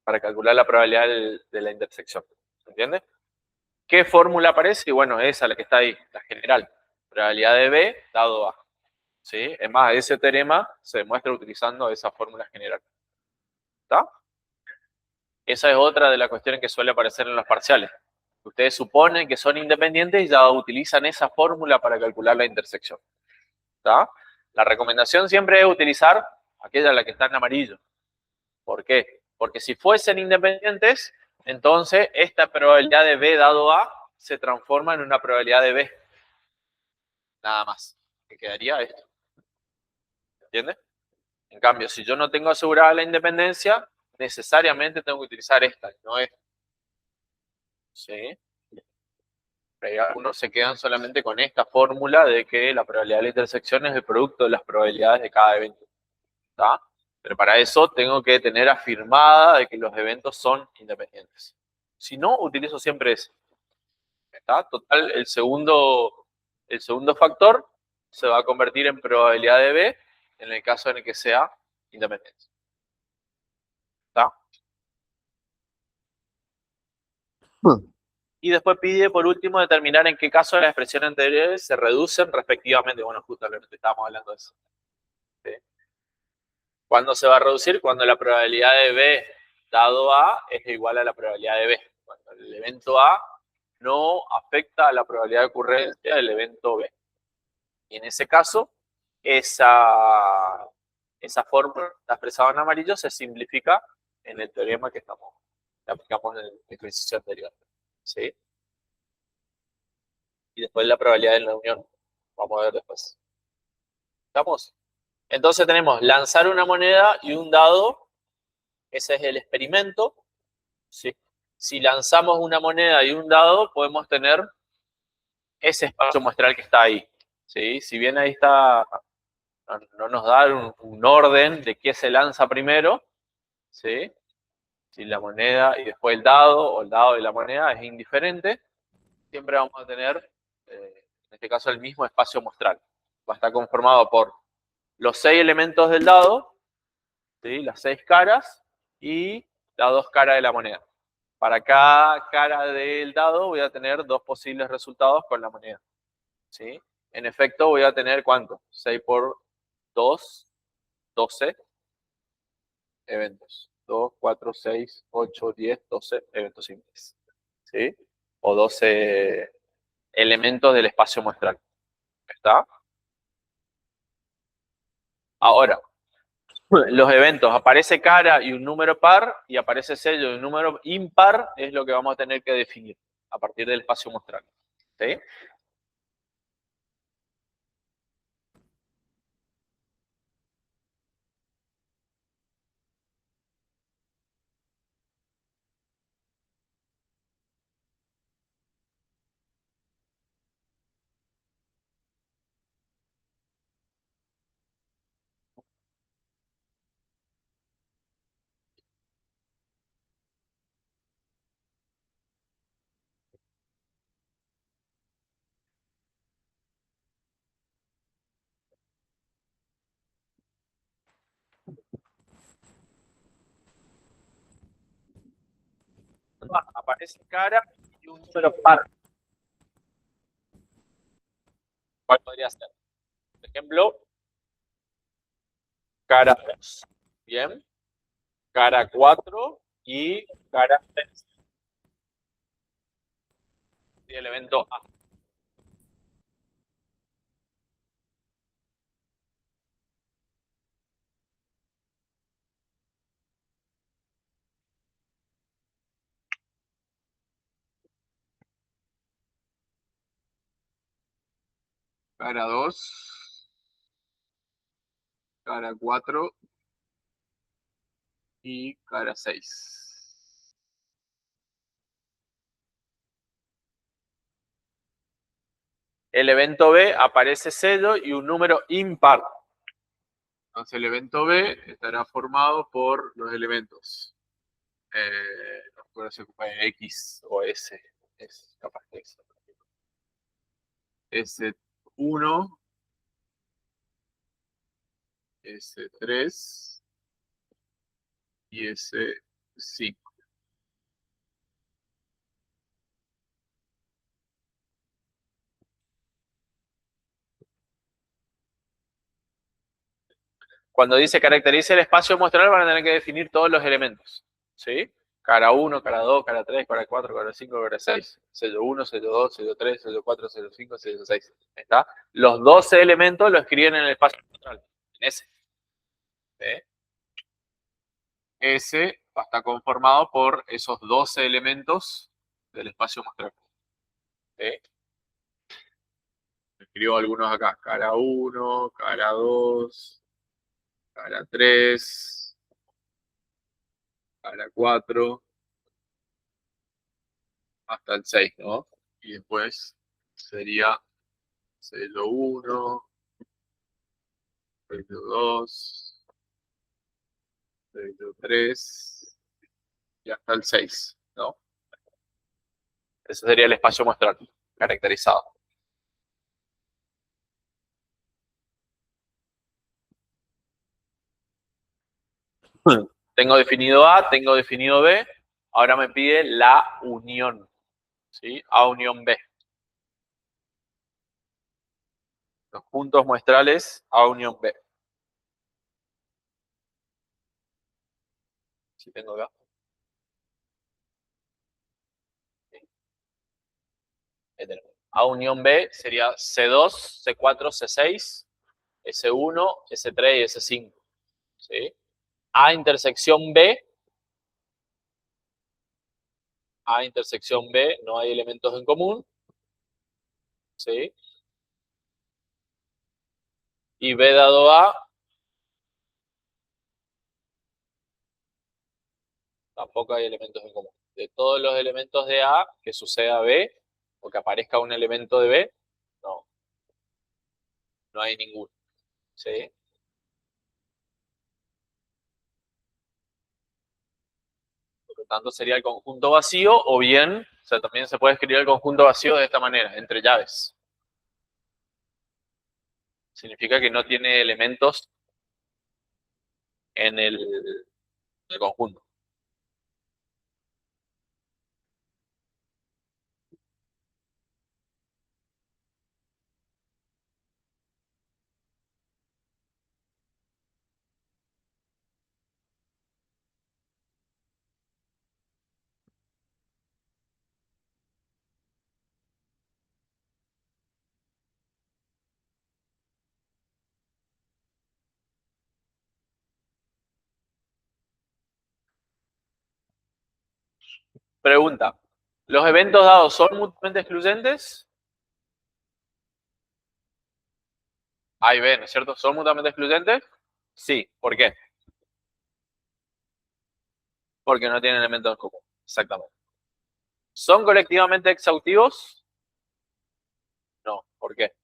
para calcular la probabilidad de la intersección. ¿Se entiende? ¿Qué fórmula aparece? Y bueno, esa, la que está ahí, la general. Probabilidad de B dado A. ¿Sí? Es más, ese teorema se demuestra utilizando esa fórmula general. ¿Está? Esa es otra de las cuestiones que suele aparecer en los parciales. Ustedes suponen que son independientes y ya utilizan esa fórmula para calcular la intersección. ¿Está? La recomendación siempre es utilizar aquella la que está en amarillo. ¿Por qué? Porque si fuesen independientes, entonces esta probabilidad de B dado A se transforma en una probabilidad de B. Nada más. Que quedaría esto. ¿Entiendes? En cambio, si yo no tengo asegurada la independencia, necesariamente tengo que utilizar esta, no esta. ¿Sí? Pero algunos se quedan solamente con esta fórmula de que la probabilidad de la intersección es el producto de las probabilidades de cada evento. ¿Está? Pero para eso tengo que tener afirmada de que los eventos son independientes. Si no, utilizo siempre ese. ¿Está? Total, el segundo factor se va a convertir en probabilidad de B en el caso en el que sea independiente. ¿Está? Y después pide, por último, determinar en qué caso las expresiones anteriores se reducen respectivamente. Bueno, justamente estábamos hablando de eso. ¿Sí? ¿Cuándo se va a reducir? Cuando la probabilidad de B dado A es igual a la probabilidad de B. Cuando el evento A no afecta a la probabilidad de ocurrencia del evento B. Y en ese caso, esa fórmula expresada en amarillo se simplifica en el teorema que aplicamos en el ejercicio anterior. ¿Sí? Y después la probabilidad de la unión. Vamos a ver después. ¿Estamos? Entonces tenemos lanzar una moneda y un dado. Ese es el experimento. ¿Sí? Si lanzamos una moneda y un dado, podemos tener ese espacio muestral que está ahí. ¿Sí? Si bien ahí está, no nos da un orden de qué se lanza primero. ¿Sí? Si la moneda y después el dado, o el dado y la moneda, es indiferente, siempre vamos a tener, en este caso, el mismo espacio muestral. Va a estar conformado por los 6 elementos del dado, ¿sí? Las 6 caras y las 2 caras de la moneda. Para cada cara del dado voy a tener 2 posibles resultados con la moneda. ¿Sí? En efecto, voy a tener, ¿cuánto? 6 por 2, 12 eventos. 2, 4, 6, 8, 10, 12 eventos simples. ¿Sí? O 12 elementos del espacio muestral. ¿Está? Ahora, los eventos, aparece cara y un número par, y aparece sello y un número impar, es lo que vamos a tener que definir a partir del espacio muestral. ¿Sí? Aparece cara y un número par. ¿Cuál podría ser? Por ejemplo, cara 2. Bien. Cara 4 y cara 3. Y el evento A. Cara 2, cara 4 y cara 6. El evento B aparece sello y un número impar. Entonces el evento B estará formado por los elementos. No recuerdo si ocupa X o S. Es capaz que es. S1, S3 y S5. Cuando dice caracteriza el espacio muestral, van a tener que definir todos los elementos. ¿Sí? Cara 1, cara 2, cara 3, cara 4, cara 5, cara 6. Sello 1, sello 2, sello 3, sello 4, sello 5, sello 6. ¿Está? Los 12 elementos los escriben en el espacio muestral. En S. ¿Sí? S va a estar conformado por esos 12 elementos del espacio muestral. ¿Sí? Escribo algunos acá. Cara 1, cara 2, cara 3, cara 4, hasta el 6, ¿no? Y después sería sello 1, sello 2, sello 3 y hasta el 6, ¿no? Ese sería el espacio muestral caracterizado. Tengo definido A, tengo definido B, ahora me pide la unión, ¿sí? A unión B. Los puntos muestrales A unión B. Si tengo acá. A unión B sería C2, C4, C6, S1, S3 y S5. ¿Sí? A intersección B. A intersección B no hay elementos en común. ¿Sí? Y B dado A tampoco hay elementos en común. De todos los elementos de A, que suceda B, o que aparezca un elemento de B, no, no hay ninguno. ¿Sí? Por lo tanto, sería el conjunto vacío, o bien, o sea, también se puede escribir el conjunto vacío de esta manera, entre llaves. Significa que no tiene elementos en el conjunto. Pregunta. ¿Los eventos dados son mutuamente excluyentes? A y B, ¿no es cierto? ¿Son mutuamente excluyentes? Sí. ¿Por qué? Porque no tienen elementos en común. Exactamente. ¿Son colectivamente exhaustivos? No. ¿Por qué?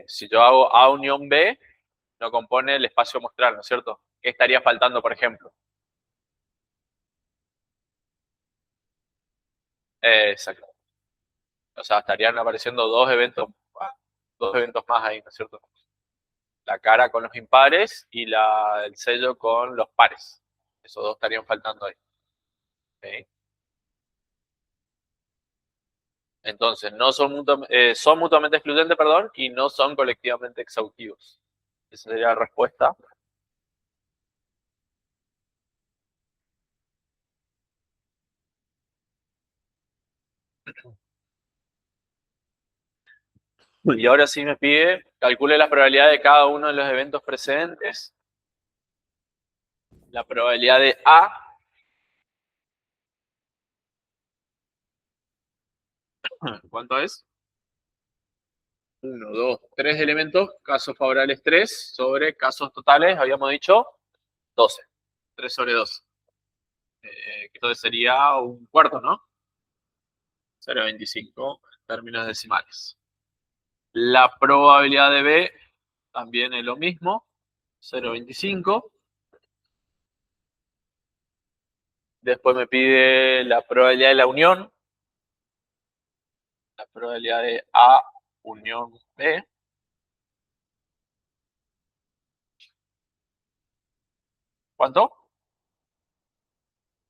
Si yo hago A unión B, no compone el espacio muestral, ¿no es cierto? ¿Qué estaría faltando, por ejemplo? Exacto. O sea, estarían apareciendo dos eventos más ahí, ¿no es cierto? La cara con los impares y el sello con los pares. Esos dos estarían faltando ahí. ¿Sí? Entonces, no son mutuamente excluyentes, perdón, y no son colectivamente exhaustivos. Esa sería la respuesta. Y ahora sí me pide, calcule la probabilidad de cada uno de los eventos precedentes. La probabilidad de A, ¿cuánto es? 1, 2, 3 elementos, casos favorables 3, sobre casos totales, habíamos dicho 12. 3 sobre 12. Entonces sería un cuarto, ¿no? 0,25 en términos decimales. La probabilidad de B también es lo mismo, 0,25. Después me pide la probabilidad de la unión, la probabilidad de A unión B. ¿Cuánto?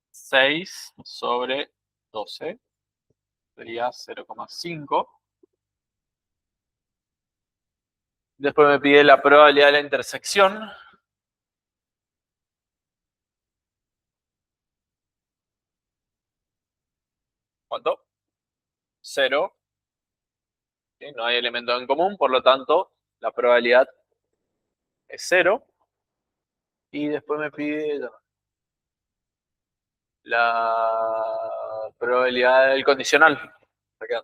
6 sobre 12. Sería 0,5. Después me pide la probabilidad de la intersección. ¿Cuánto? 0. ¿Sí? No hay elementos en común, por lo tanto, la probabilidad es 0. Y después me pide la probabilidad del condicional. Acá.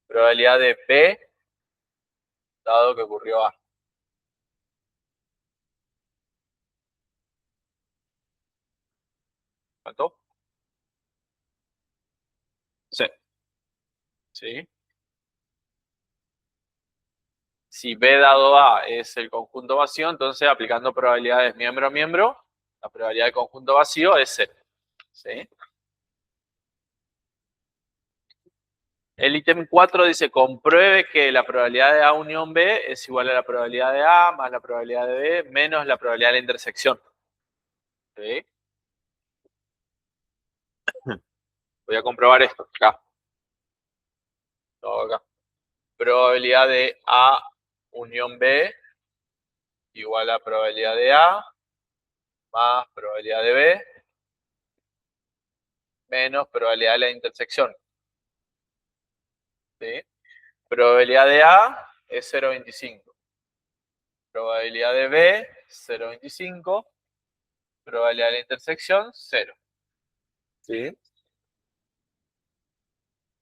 Probabilidad de B, dado que ocurrió A. ¿Cuánto? Sí. ¿Sí? Si B dado A es el conjunto vacío, entonces aplicando probabilidades miembro a miembro, la probabilidad de conjunto vacío es 0. ¿Sí? El ítem 4 dice, compruebe que la probabilidad de A unión B es igual a la probabilidad de A más la probabilidad de B menos la probabilidad de la intersección. ¿Sí? Voy a comprobar esto. Acá. Todo acá. Probabilidad de A unión B igual a probabilidad de A más probabilidad de B menos probabilidad de la intersección. ¿Sí? Probabilidad de A es 0,25. Probabilidad de B, 0,25. Probabilidad de la intersección, 0. ¿Sí? En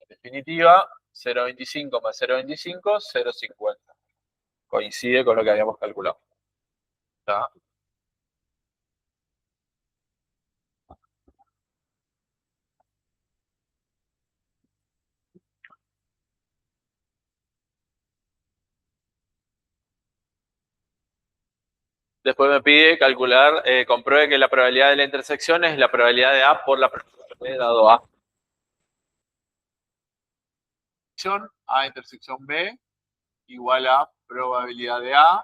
definitiva, 0,25 más 0,25, 0,50. Coincide con lo que habíamos calculado. ¿Está? Después me pide calcular, compruebe que la probabilidad de la intersección es la probabilidad de A por la probabilidad de B dado A. A intersección B igual a probabilidad de A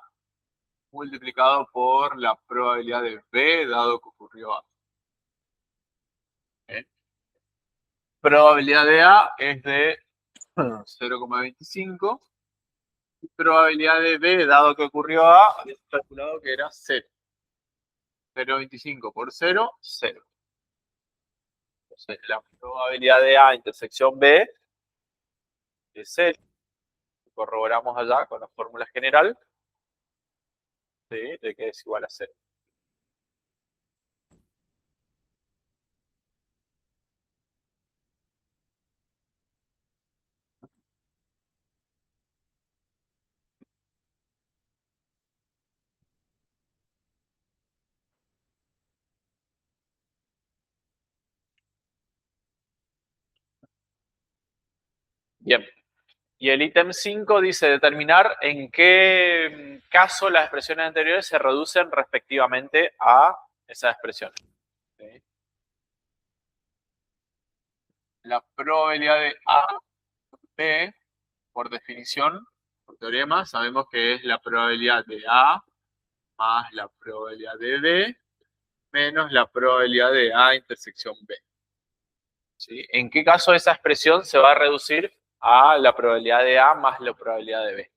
multiplicado por la probabilidad de B dado que ocurrió A. ¿Eh? Probabilidad de A es de 0,25. Probabilidad de B dado que ocurrió A, había calculado que era 0. 0,25 por 0, 0. Entonces, la probabilidad de A intersección B es 0. Corroboramos allá con la fórmula general, ¿sí? De que es igual a 0. Bien. Y el ítem 5 dice determinar en qué caso las expresiones anteriores se reducen respectivamente a esas expresiones. ¿Sí? La probabilidad de A, B, por definición, por teorema, sabemos que es la probabilidad de A más la probabilidad de B menos la probabilidad de A intersección B. ¿Sí? ¿En qué caso esa expresión se va a reducir a la probabilidad de A más la probabilidad de B?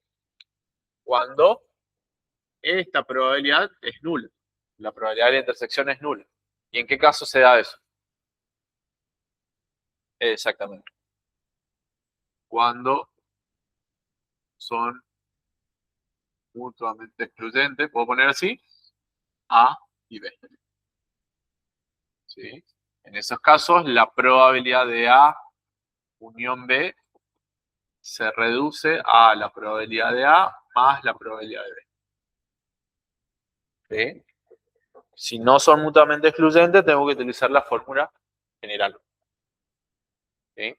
Cuando esta probabilidad es nula. La probabilidad de la intersección es nula. ¿Y en qué caso se da eso? Exactamente. Cuando son mutuamente excluyentes, puedo poner así, A y B. ¿Sí? En esos casos, la probabilidad de A unión B se reduce a la probabilidad de A más la probabilidad de B. ¿Sí? Si no son mutuamente excluyentes, tengo que utilizar la fórmula general. ¿Sí?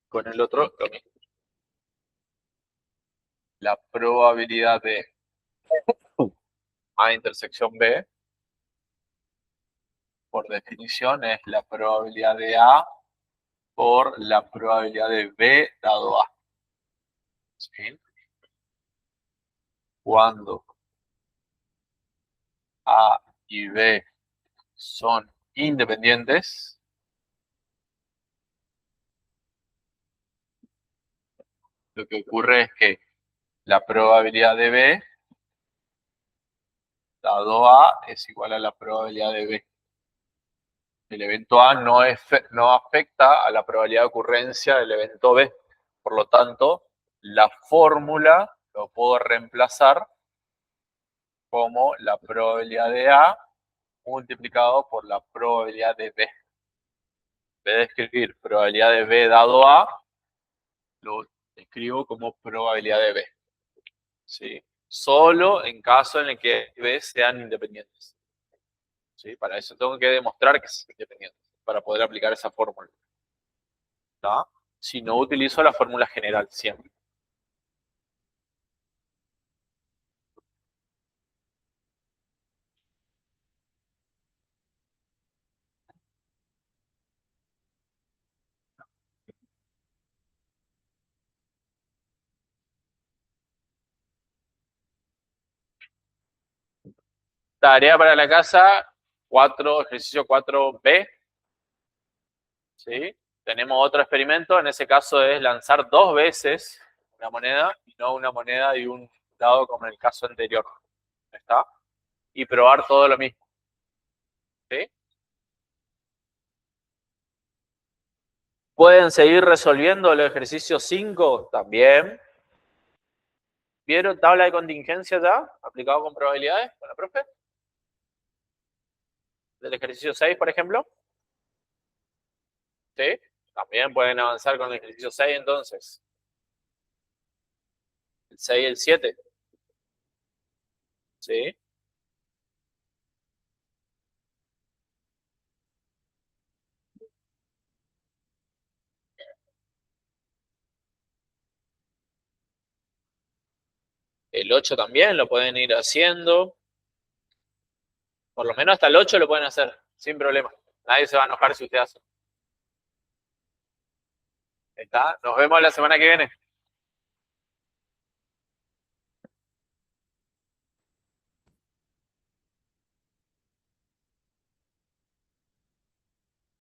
Con el otro, lo mismo. La probabilidad de A intersección B, por definición, es la probabilidad de A por la probabilidad de B dado A. ¿Sí? Cuando A y B son independientes, lo que ocurre es que la probabilidad de B dado A es igual a la probabilidad de B. El evento A no afecta a la probabilidad de ocurrencia del evento B. Por lo tanto, la fórmula lo puedo reemplazar como la probabilidad de A multiplicado por la probabilidad de B. En vez de escribir probabilidad de B dado A, lo escribo como probabilidad de B. ¿Sí? Solo en caso en el que B sean independientes. ¿Sí? Para eso tengo que demostrar que son independientes, para poder aplicar esa fórmula. ¿Tá? Si no, utilizo la fórmula general siempre. Tarea para la casa, ejercicio 4B. ¿Sí? Tenemos otro experimento, en ese caso es lanzar 2 veces una moneda, y no una moneda y un dado como en el caso anterior. ¿Está? Y probar todo lo mismo. ¿Sí? Pueden seguir resolviendo el ejercicio 5 también. ¿Vieron tabla de contingencia ya? Aplicado con probabilidades. Bueno, profe. Del ejercicio 6, por ejemplo. ¿Sí? También pueden avanzar con el ejercicio 6 entonces. El 6 y el 7. ¿Sí? El 8 también lo pueden ir haciendo. Por lo menos hasta el 8 lo pueden hacer, sin problema. Nadie se va a enojar si usted hace. ¿Está? Nos vemos la semana que viene.